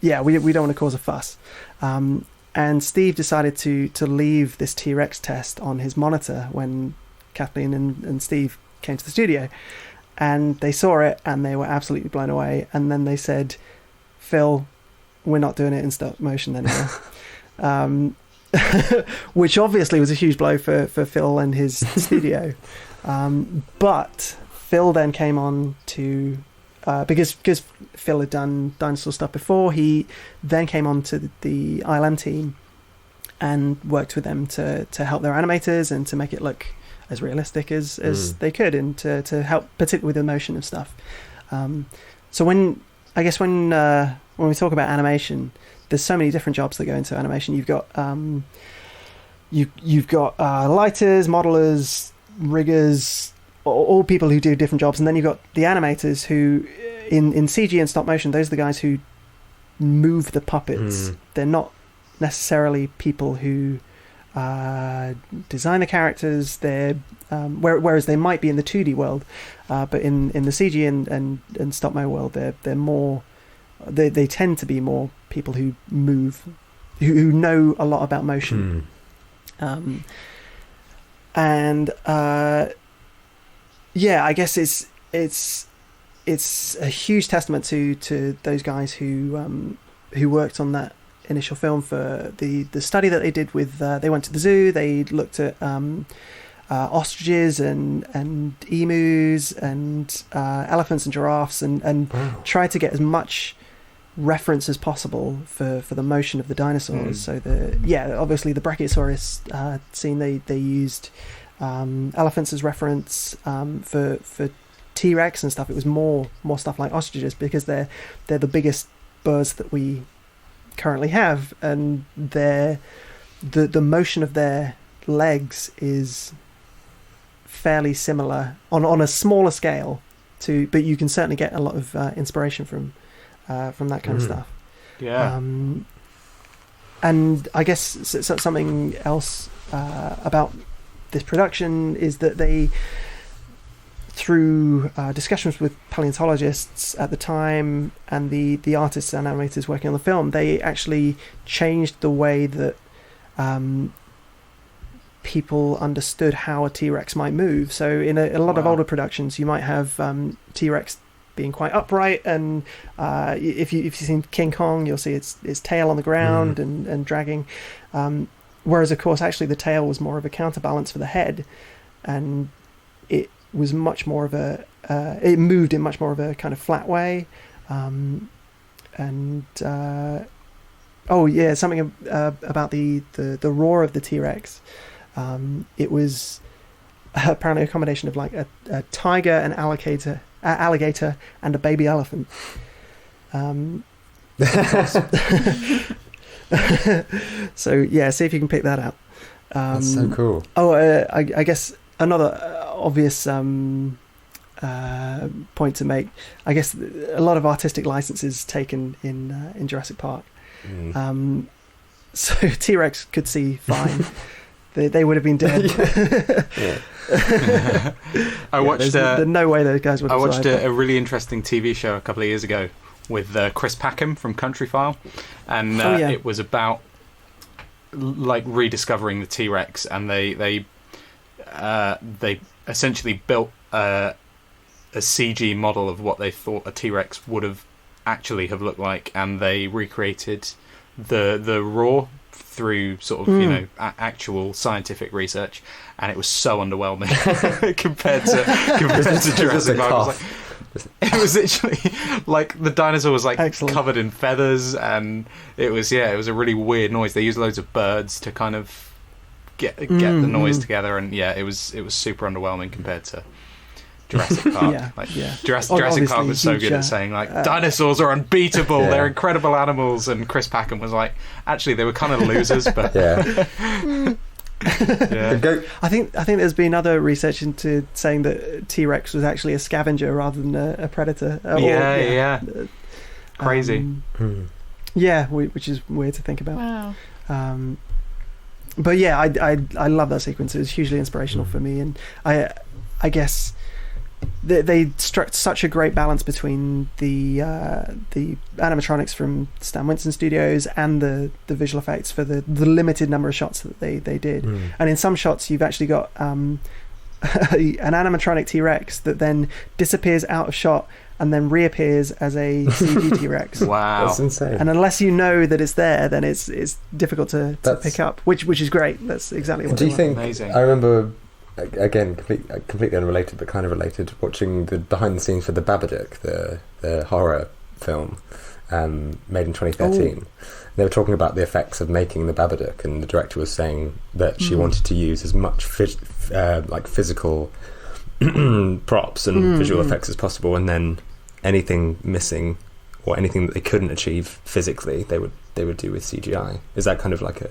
S1: we don't want to cause a fuss. And Steve decided to leave this T-Rex test on his monitor when Kathleen and Steve came to the studio, and they saw it and they were absolutely blown away. And then they said, Phil, we're not doing it in stop motion anymore. Which obviously was a huge blow for Phil and his studio. But Phil then came on to, because Phil had done dinosaur stuff before, he then came on to the ILM team and worked with them to help their animators and to make it look as realistic as they could, and to help particularly with the motion of stuff. So when we talk about animation, there's so many different jobs that go into animation. You've got you've got lighters, modelers, riggers, all people who do different jobs, and then you've got the animators who, in CG and stop motion, those are the guys who move the puppets. They're not necessarily people who design the characters. They're whereas they might be in the 2D world, but in the CG and stop mo world, they're more. They tend to be more people who move, who know a lot about motion. I guess it's a huge testament to those guys who worked on that initial film for the study that they did with. They went to the zoo. They looked at ostriches and emus and elephants and giraffes and tried to get as much reference as possible for the motion of the dinosaurs. So obviously the Brachiosaurus scene, they used elephants as reference. For T-Rex and stuff, it was more stuff like ostriches, because they're the biggest birds that we currently have, and the motion of their legs is fairly similar on a smaller scale but you can certainly get a lot of inspiration from that kind of stuff.
S2: Yeah.
S1: And I guess something else about this production is that they, through discussions with paleontologists at the time and the artists and animators working on the film, they actually changed the way that people understood how a T-Rex might move. So in a lot of older productions, you might have T-Rex being quite upright, and if you've seen King Kong, you'll see its tail on the ground and dragging. Whereas, of course, actually the tail was more of a counterbalance for the head, and it was much more of it moved in much more of a kind of flat way. Something about the roar of the T-Rex. It was apparently a combination of like a tiger, an alligator, and a baby elephant. So yeah, see if you can pick that out.
S3: That's so cool.
S1: I guess another obvious point to make. I guess a lot of artistic licenses taken in Jurassic Park. So T-Rex could see fine. They would have been dead.
S2: I watched.
S1: There's no way those guys would have
S2: survived. I watched a really interesting TV show a couple of years ago with Chris Packham from Countryfile, and it was about like rediscovering the T-Rex, and they essentially built a CG model of what they thought a T-Rex would have actually have looked like, and they recreated the roar through sort of actual scientific research, and it was so underwhelming compared to Jurassic Park. It was literally like the dinosaur was like covered in feathers, and it was a really weird noise. They used loads of birds to kind of get the noise together, and it was super underwhelming compared to Jurassic Park. Jurassic Park was so good at saying like dinosaurs are unbeatable, they're incredible animals, and Chris Packham was like, actually they were kind of losers, but
S1: I think there's been other research into saying that T-Rex was actually a scavenger rather than a predator.
S2: Crazy.
S1: Which is weird to think about. Wow. But yeah, I love that sequence. It was hugely inspirational for me, and I guess they struck such a great balance between the animatronics from Stan Winston Studios and the visual effects for the limited number of shots that they did. And in some shots you've actually got an animatronic T-Rex that then disappears out of shot and then reappears as a CG T-Rex.
S2: Wow,
S3: that's insane.
S1: And unless you know that it's there, then it's difficult to pick up, which is great. That's exactly what
S3: do you think.
S2: Amazing.
S3: I remember, again, completely unrelated, but kind of related, watching the behind the scenes for the Babadook, the horror film made in 2013. They were talking about the effects of making the Babadook, and the director was saying that she wanted to use as much physical props and visual effects as possible, and then anything missing or anything that they couldn't achieve physically, they would do with CGI. Is that kind of like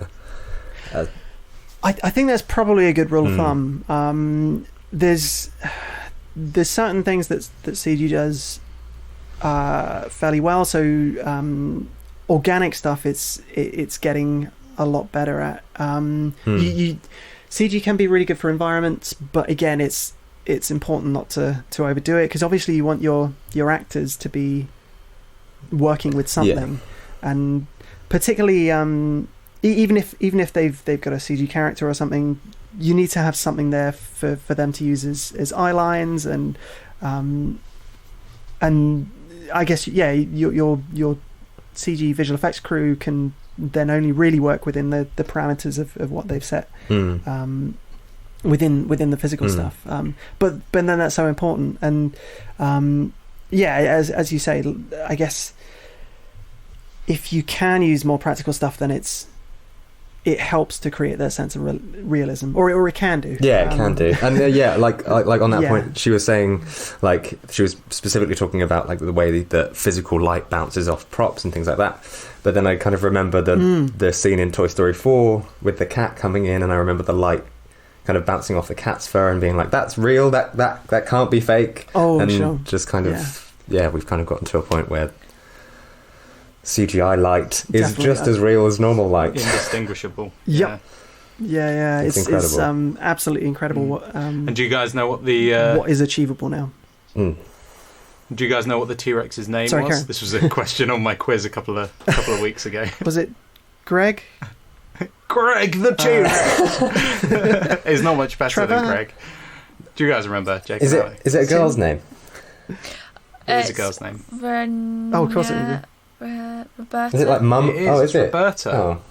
S1: I think that's probably a good rule of thumb. There's certain things that CG does fairly well. So organic stuff, it's getting a lot better at. CG can be really good for environments, but again, it's important not to overdo it, because obviously you want your actors to be working with something, and particularly. Even if they've got a CG character or something, you need to have something there for them to use as eye lines, and I guess your CG visual effects crew can then only really work within the parameters of what they've set within the physical stuff. But then that's so important, and as you say, I guess if you can use more practical stuff, then it's it helps to create that sense of realism, or it can do.
S3: Yeah, it can do. And like on that point, she was saying, like, she was specifically talking about like the way that physical light bounces off props and things like that. But then I kind of remember the scene in Toy Story 4 with the cat coming in, and I remember the light kind of bouncing off the cat's fur and being like, that's real, that can't be fake.
S1: Oh,
S3: and
S1: sure.
S3: just kind of we've kind of gotten to a point where CGI light is just as real as normal light.
S2: Indistinguishable.
S1: Yep. Yeah. It's incredible. It's absolutely incredible.
S2: And do you guys know what
S1: what is achievable now?
S2: Do you guys know what the T-Rex's name was?
S1: Karen.
S2: This was a question on my quiz a couple of weeks ago.
S1: Was it Greg?
S2: Greg the T-Rex. It's not much better than Greg. Do you guys remember? Jake
S3: is it a girl's name?
S2: It is a girl's name.
S1: Of course it would be.
S4: Roberta.
S3: Is it like Mum?
S2: It is.
S3: Oh, is it?
S2: Roberta.
S3: Oh,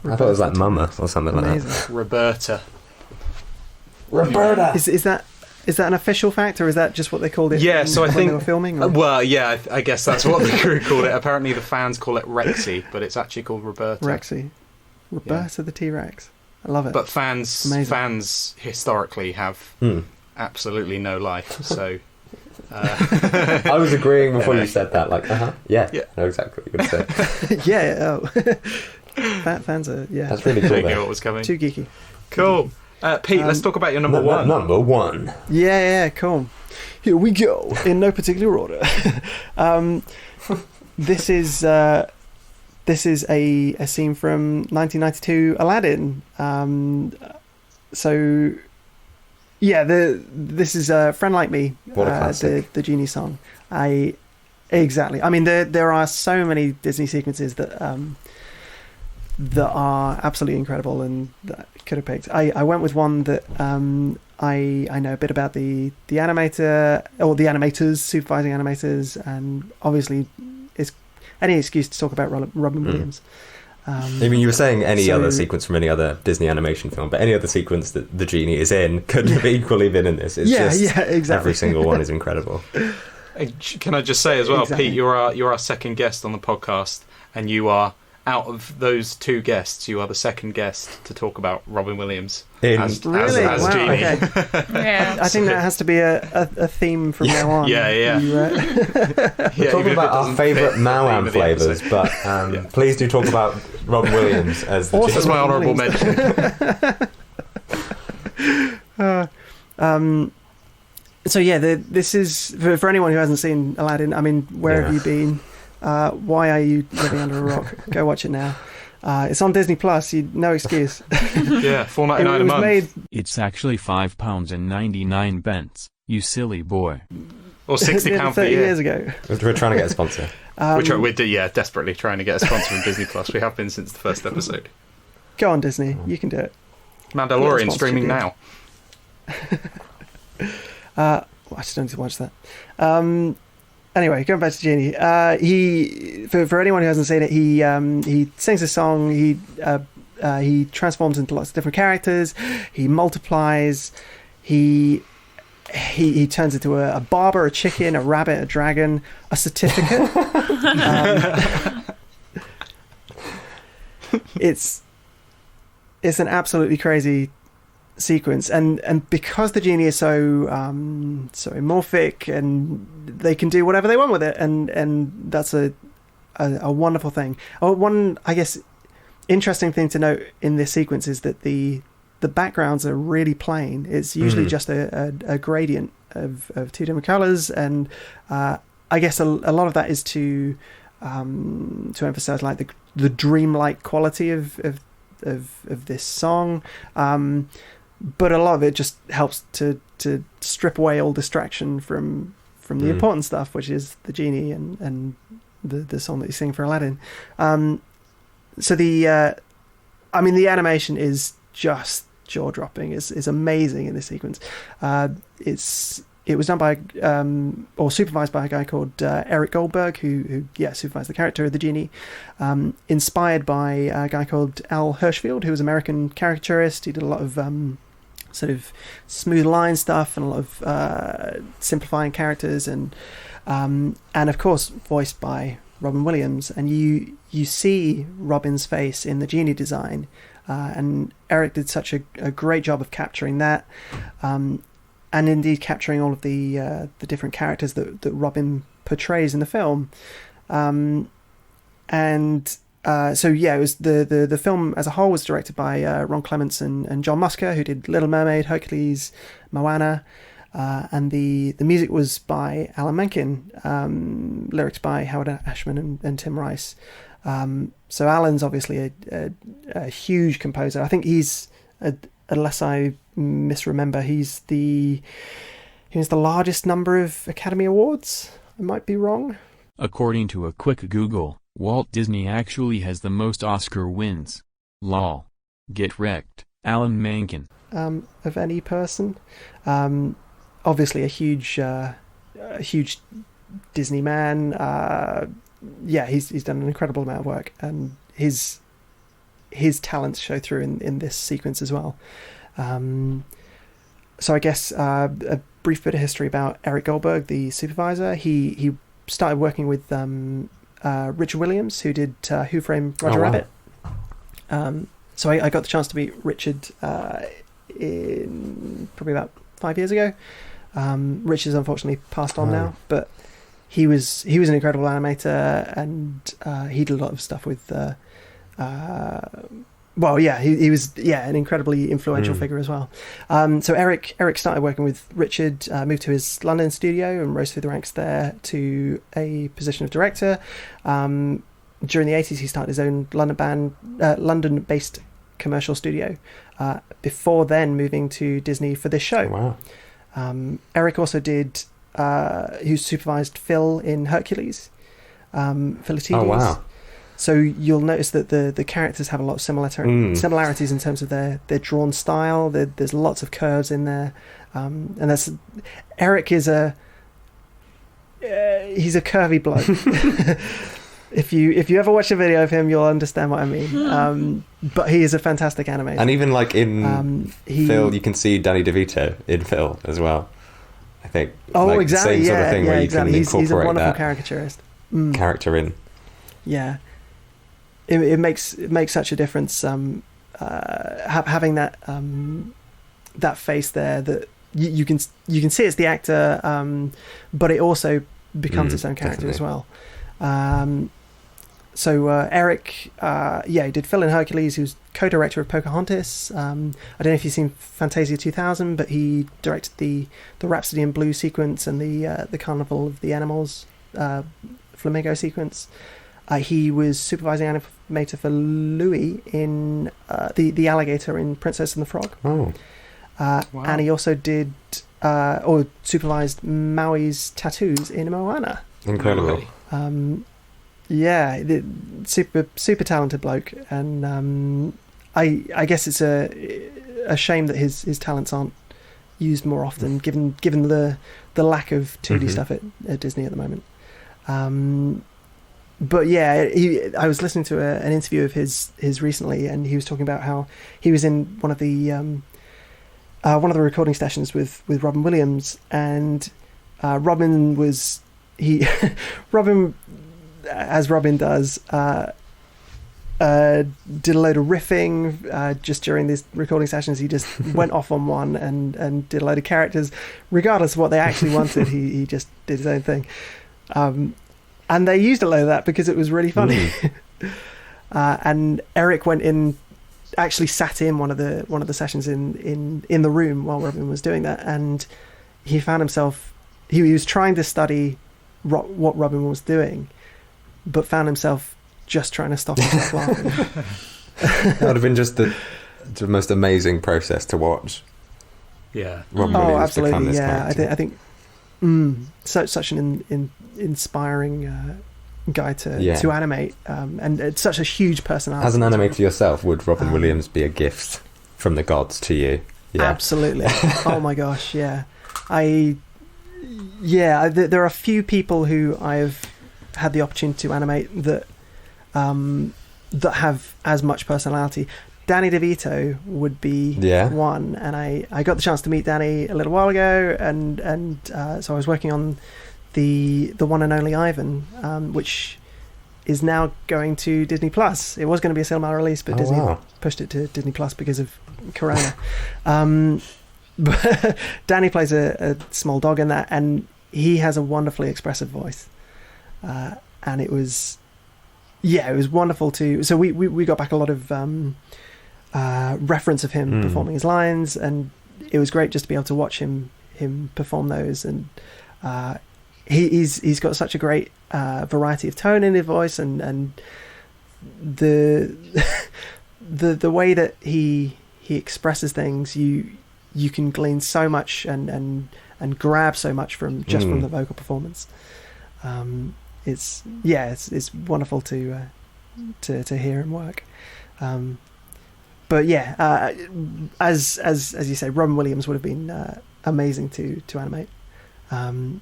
S3: I thought it was like Mama or something like that.
S2: Roberta.
S1: Is that an official fact, or is that just what they called it?
S2: Yeah, so I think
S1: they were filming.
S2: Well, yeah, I guess that's what the crew called it. Apparently, the fans call it Rexy, but it's actually called Roberta.
S1: Roberta the T-Rex. I love it.
S2: But fans historically have absolutely no life. So
S3: I was agreeing before you said that. Like, yeah, I know exactly what you're going to
S1: say. Fans are
S3: That's really cool.
S2: What was coming?
S1: Too geeky.
S2: Cool. Pete, let's talk about your number one.
S3: Number one.
S1: Yeah, cool. Here we go, in no particular order. This is a scene from 1992 Aladdin. This is Friend Like Me,
S3: what a classic.
S1: the Genie song. Exactly. I mean, there are so many Disney sequences that are absolutely incredible and that could have picked. I went with one that I know a bit about the animator, or the animators, supervising animators, and obviously it's any excuse to talk about Robin Williams.
S3: I mean, you were saying any other sequence from any other Disney animation film, but any other sequence that the Genie is in could have equally been in this. It's
S1: exactly.
S3: Every single one is incredible.
S2: Can I just say as well,
S1: exactly.
S2: Pete, you're our second guest on the podcast, and you are, out of those two guests, you are the second guest to talk about Robin Williams as Genie.
S1: Okay.
S4: Yeah.
S1: I think that has to be a theme from now on.
S2: Yeah.
S3: We're talking about our favourite Mao-Am flavours, but please do talk about Robin Williams as the Genie.
S2: That's my honourable mention.
S1: This is for anyone who hasn't seen Aladdin. I mean, where have you been? Why are you living under a rock? Go watch it now. It's on Disney Plus. No excuse.
S2: Yeah, $4.99 a month.
S5: It's actually £5.99. You silly boy.
S2: Or £60 per year.
S1: 30 years ago.
S3: We're trying to get a sponsor.
S2: We're desperately trying to get a sponsor from Disney Plus. We have been since the first episode.
S1: Go on, Disney. You can do it.
S2: Mandalorian streaming now.
S1: I just don't need to watch that. Anyway, going back to Genie, he for anyone who hasn't seen it, he sings a song. He transforms into lots of different characters. He multiplies. He turns into a barber, a chicken, a rabbit, a dragon, a certificate. It's an absolutely crazy sequence, and because the Genie is so amorphic, and they can do whatever they want with it, and that's a wonderful thing. One, I guess, interesting thing to note in this sequence is that the backgrounds are really plain. It's usually just a gradient of two different colors, and I guess a lot of that is to emphasize like the dreamlike quality of this song. But a lot of it just helps to strip away all distraction from the important stuff, which is the Genie and the song that you sing for Aladdin. So the animation is just jaw-dropping. It's amazing in this sequence. It was done by or supervised by a guy called Eric Goldberg, who supervised the character of the Genie. Inspired by a guy called Al Hirschfeld, who was an American caricaturist. He did a lot of sort of smooth line stuff and a lot of simplifying characters, and of course voiced by Robin Williams. And you see Robin's face in the Genie design and Eric did such a great job of capturing that, and indeed capturing all of the different characters that Robin portrays in the film. It was the film as a whole was directed by Ron Clements and John Musker, who did Little Mermaid, Hercules, Moana, and the music was by Alan Menken, lyrics by Howard Ashman and Tim Rice. So Alan's obviously a huge composer. I think he's, unless I misremember, he has the largest number of Academy Awards. I might be wrong.
S5: According to a quick Google, Walt Disney actually has the most Oscar wins. Lol. Get wrecked, Alan Menken.
S1: Of any person. Obviously a huge Disney man. He's done an incredible amount of work, and his talents show through in this sequence as well. So I guess a brief bit of history about Eric Goldberg, the supervisor. He started working with Richard Williams, who did Who Framed Roger Rabbit. So I got the chance to meet Richard in probably about 5 years ago. Richard's unfortunately passed on now, but he was an incredible animator, and he did a lot of stuff with he was an incredibly influential figure as well. So Eric started working with Richard, moved to his London studio and rose through the ranks there to a position of director. During the 80s he started his own London-based commercial studio, before then moving to Disney for this show. Eric also did who supervised Phil in Hercules, Philatides. So you'll notice that the characters have a lot of similarities in terms of their drawn style. There's lots of curves in there, and Eric is he's a curvy bloke. If you ever watch a video of him, you'll understand what I mean. But he is a fantastic animator,
S3: and even like in Phil, you can see Danny DeVito in Phil as well. I think.
S1: Exactly.
S3: Same sort of thing where you can incorporate
S1: he's a wonderful
S3: that
S1: caricaturist.
S3: character in.
S1: Yeah. It makes such a difference, having that that face there that you can see it's the actor, but it also becomes its own character as well. So Eric, he did Phil in Hercules. He was co-director of Pocahontas. I don't know if you've seen Fantasia 2000, but he directed the Rhapsody in Blue sequence and the Carnival of the Animals flamingo sequence. He was supervising animator for Louis in the alligator in Princess and the Frog. And he also did or supervised Maui's tattoos in Moana.
S3: Incredible.
S1: Super talented bloke, and I guess it's a shame that his talents aren't used more often, given the lack of 2D stuff at Disney at the moment. But I was listening to an interview of his recently, and he was talking about how he was in one of the recording sessions with Robin Williams, and Robin as Robin does, did a load of riffing just during these recording sessions. He just went off on one and did a load of characters, regardless of what they actually wanted. He just did his own thing. And they used a load of that because it was really funny. And Eric went in, actually sat in one of the sessions in the room while Robin was doing that, and he found himself he was trying to study what Robin was doing, but found himself just trying to stop himself laughing.
S3: That would have been just the most amazing process to watch.
S2: Yeah.
S3: Robin Williams
S1: absolutely.
S3: become this
S1: Yeah,
S3: character.
S1: I think such an inspiring guy to animate, and it's such a huge personality.
S3: As an animator yourself, would Robin Williams be a gift from the gods to you? Yeah.
S1: Absolutely. Oh my gosh, yeah. There are a few people who I've had the opportunity to animate that have as much personality. Danny DeVito would be one, and I got the chance to meet Danny a little while ago, and so I was working on the one and only Ivan, which is now going to Disney Plus. It was going to be a cinema release, but Disney pushed it to Disney Plus because of Corona. But Danny plays a small dog in that, and he has a wonderfully expressive voice. And it was wonderful to. So we got back a lot of reference of him performing his lines, and it was great just to be able to watch him perform those. And he's got such a great variety of tone in his voice, and the way that he expresses things, you can glean so much and grab so much from the vocal performance. It's wonderful to hear him work. But yeah, as you say, Robin Williams would have been amazing to animate, and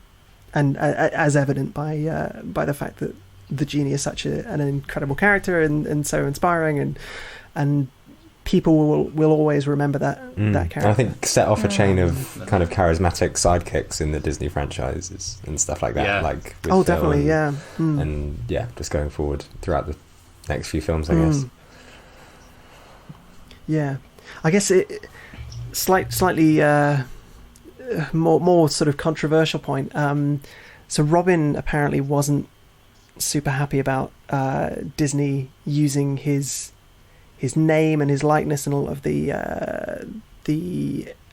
S1: as evident by the fact that the genie is such an incredible character and so inspiring, and people will always remember that character.
S3: I think set off a chain of kind of charismatic sidekicks in the Disney franchises and stuff like that.
S2: Yeah.
S3: Like with
S1: definitely,
S3: Phil and just going forward throughout the next few films, I guess.
S1: Yeah, I guess it slightly more sort of controversial point. So Robin apparently wasn't super happy about Disney using his name and his likeness and all of the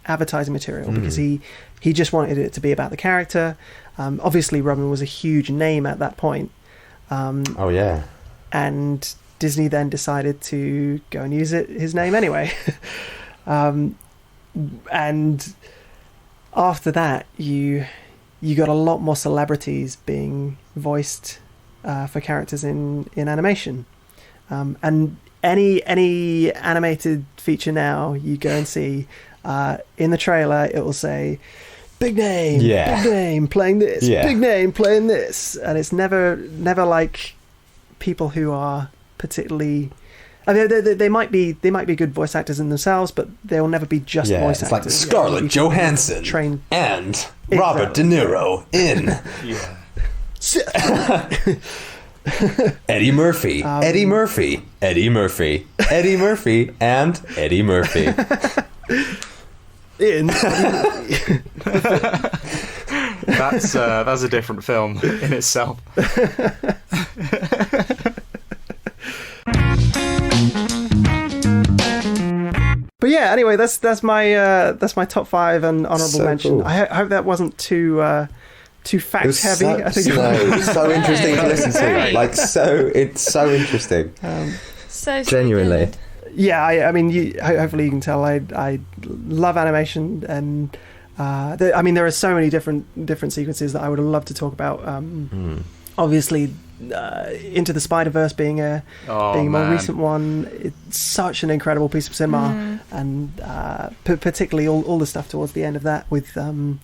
S1: advertising material, because he just wanted it to be about the character. Obviously, Robin was a huge name at that point. And Disney then decided to go and use his name anyway. And after that, you got a lot more celebrities being voiced for characters in animation. And any animated feature now you go and see, in the trailer it will say big name playing this, big name playing this, and it's never like people who are particularly. I mean, they might be good voice actors in themselves, but they'll never be just voice actors.
S3: It's like Scarlett Johansson and Robert De Niro in Eddie Murphy, Eddie Murphy, and Eddie Murphy.
S2: That's a different film in itself.
S1: But yeah, anyway, that's my top 5 and honourable mention. Cool. I hope that wasn't too fact heavy. I think
S3: it was so interesting to listen to. It's so interesting.
S4: So
S3: genuinely.
S4: good.
S1: Yeah, I mean, hopefully you can tell I love animation, and there are so many different sequences that I would love to talk about. Obviously, Into the Spider-Verse being a more recent one. It's such an incredible piece of cinema, and particularly all the stuff towards the end of that with the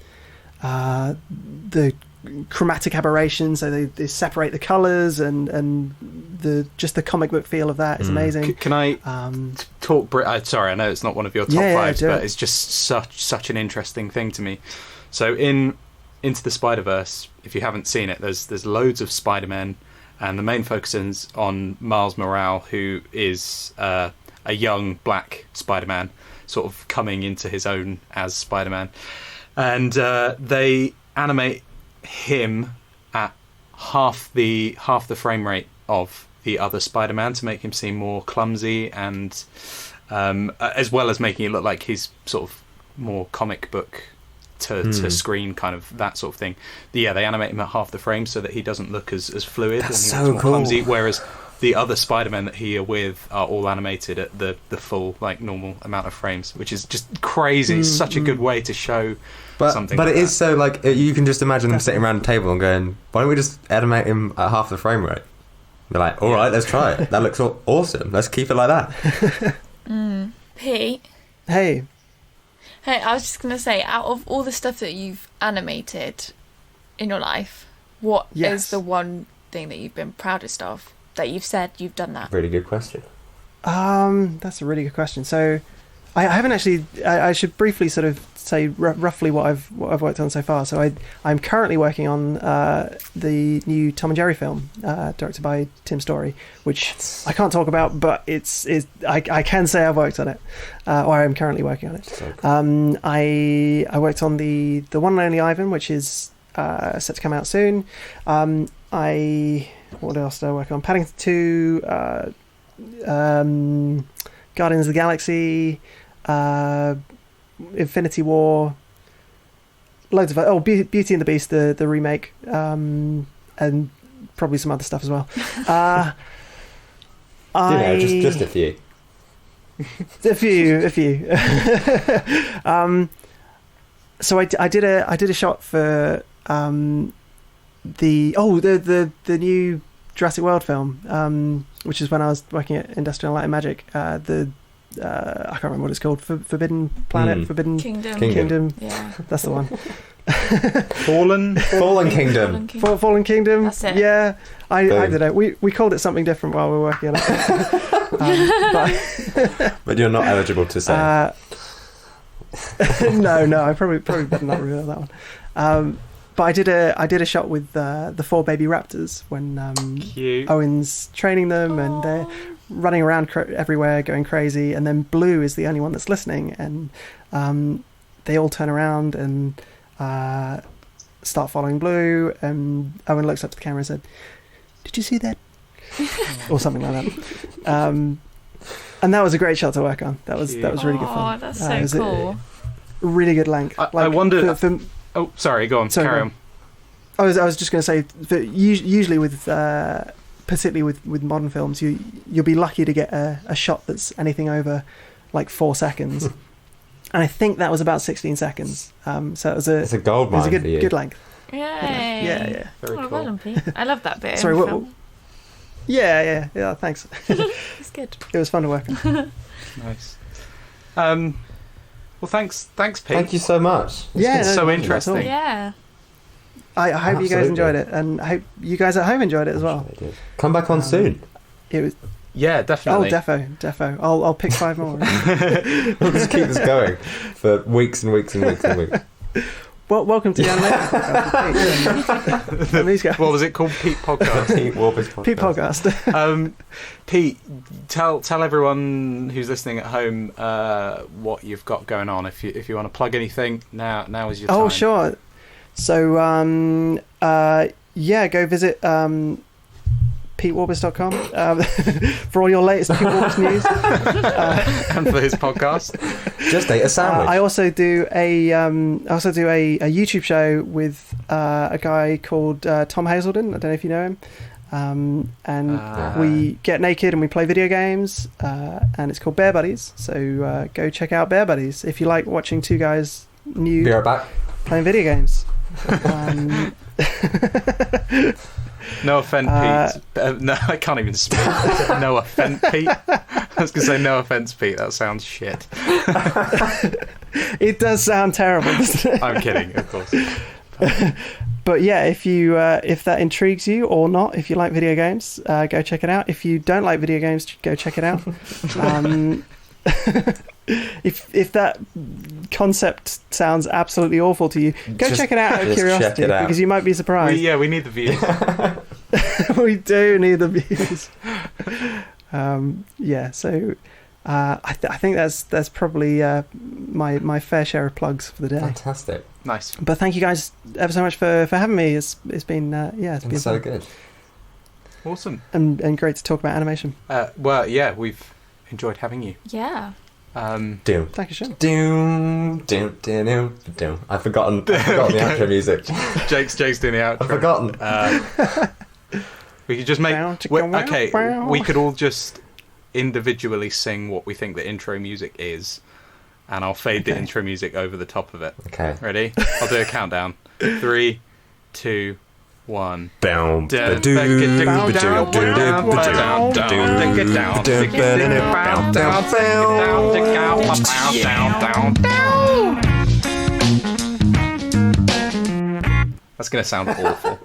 S1: chromatic aberration, so they separate the colours, and the comic book feel of that is amazing.
S2: Can I talk? Sorry, I know it's not one of your top 5s, but it's just such an interesting thing to me. So in Into the Spider-Verse, if you haven't seen it, there's loads of Spider-Men, and the main focus is on Miles Morales, who is a young black Spider-Man, sort of coming into his own as Spider-Man, and they animate him at half the frame rate of the other Spider-Man to make him seem more clumsy, and as well as making it look like he's sort of more comic book to screen, kind of that sort of thing. They animate him at half the frame so that he doesn't look as fluid.
S3: That's
S2: and he looks more clumsy, whereas the other Spider-Men that he are with are all animated at the full, like, normal amount of frames, which is just crazy. It's such a good way to show something. But
S3: it is so, like, you can just imagine them sitting around a table and going, why don't we just animate him at half the frame rate? They're like, all right, let's try it. That looks awesome. Let's keep it like that.
S4: Pete?
S1: Hey,
S4: I was just going to say, out of all the stuff that you've animated in your life, what is the one thing that you've been proudest of, that you've said you've done that?
S3: Really good question.
S1: That's a really good question. So, I haven't actually. I should briefly sort of say roughly what I've worked on so far. So I'm currently working on the new Tom and Jerry film, directed by Tim Story, which I can't talk about, but I can say I've worked on it, or I'm currently working on it. So cool. I worked on the one and only Ivan, which is set to come out soon. What else did I work on? Paddington 2, Guardians of the Galaxy, Infinity War, loads of Beauty and the Beast, the remake, and probably some other stuff as well.
S3: Just a few.
S1: a few. So I did a shot for the new Jurassic World film, which is when I was working at Industrial Light and Magic. I can't remember what it's called. Forbidden Planet, Forbidden Kingdom. Yeah, that's the one.
S2: Fallen Kingdom.
S1: Fallen Kingdom.
S4: That's it.
S1: Yeah, I don't know. We called it something different while we were working on it.
S3: But you're not eligible to say.
S1: No, I probably better not reveal that one. But I did a shot with the 4 baby raptors when Owen's training them, and they're running around everywhere going crazy, and then Blue is the only one that's listening, and they all turn around and start following Blue, and Owen looks up to the camera and said, "Did you see that?" or something like that. And that was a great shot to work on. That was really good fun.
S4: Oh, that's so cool.
S1: Really good length.
S2: I wonder. Oh, sorry. Go on. Carry on.
S1: I was just going to say that usually with particularly with modern films, you'll be lucky to get a shot that's anything over like 4 seconds, and I think that was about 16 seconds. So it's
S3: a gold mine.
S1: It was a good length.
S4: Yay.
S1: Yeah.
S2: Very cool.
S4: Well done, Pete. I love that bit.
S1: Sorry. Yeah. Thanks.
S4: It's good.
S1: It was fun to work on.
S2: Nice. Well, thanks, Pete.
S3: Thank you so much.
S2: It's so interesting.
S4: Yeah.
S1: I hope you guys enjoyed it, and I hope you guys at home enjoyed it as well.
S3: Come back on soon.
S1: It was.
S2: Yeah, definitely.
S1: Oh, defo. I'll pick 5 more.
S3: We'll just keep this going for weeks and weeks and weeks and weeks.
S1: Well, welcome to the animation podcast.
S2: What was it called? Pete Podcast.
S3: Pete Warbis Podcast.
S1: Pete Podcast.
S2: Pete, tell everyone who's listening at home what you've got going on. If you want to plug anything, now is your time.
S1: Oh, sure. So go visit PeteWarbis.com for all your latest Pete Warbis news.
S2: And for his podcast.
S3: Just ate a sandwich.
S1: I also do a YouTube show with a guy called Tom Hazelden. I don't know if you know him. We get naked and we play video games, and it's called Bear Buddies. So go check out Bear Buddies if you like watching 2 guys nude
S3: Be right back.
S1: playing video games.
S2: No offense, Pete. No, I can't even speak. No offense, Pete. I was going to say no offense, Pete. That sounds shit.
S1: It does sound terrible, doesn't it?
S2: I'm kidding, of course.
S1: But yeah, if that intrigues you or not, if you like video games, go check it out. If you don't like video games, go check it out. If that concept sounds absolutely awful to you, go check it out out of curiosity, because you might be surprised.
S2: We need the views.
S1: We do need the views. So I think that's probably my fair share of plugs for the day.
S3: Fantastic.
S2: Nice.
S1: But thank you guys ever so much for having me. It's been it's been
S3: so
S1: fun.
S3: good.
S2: Awesome.
S1: And great to talk about animation.
S2: Well, yeah, we've enjoyed having you.
S4: Yeah.
S1: Thank you, Sean.
S3: I've forgotten the outro music.
S2: Jake's doing the outro.
S3: I've forgotten.
S2: We could just make... we could all just individually sing what we think the intro music is, and I'll fade the intro music over the top of it.
S3: Okay.
S2: Ready? I'll do a countdown. 3, 2, 1.
S3: Down.
S2: That's going to sound awful.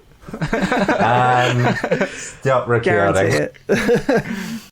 S3: Stop recording.
S1: Guarantee it.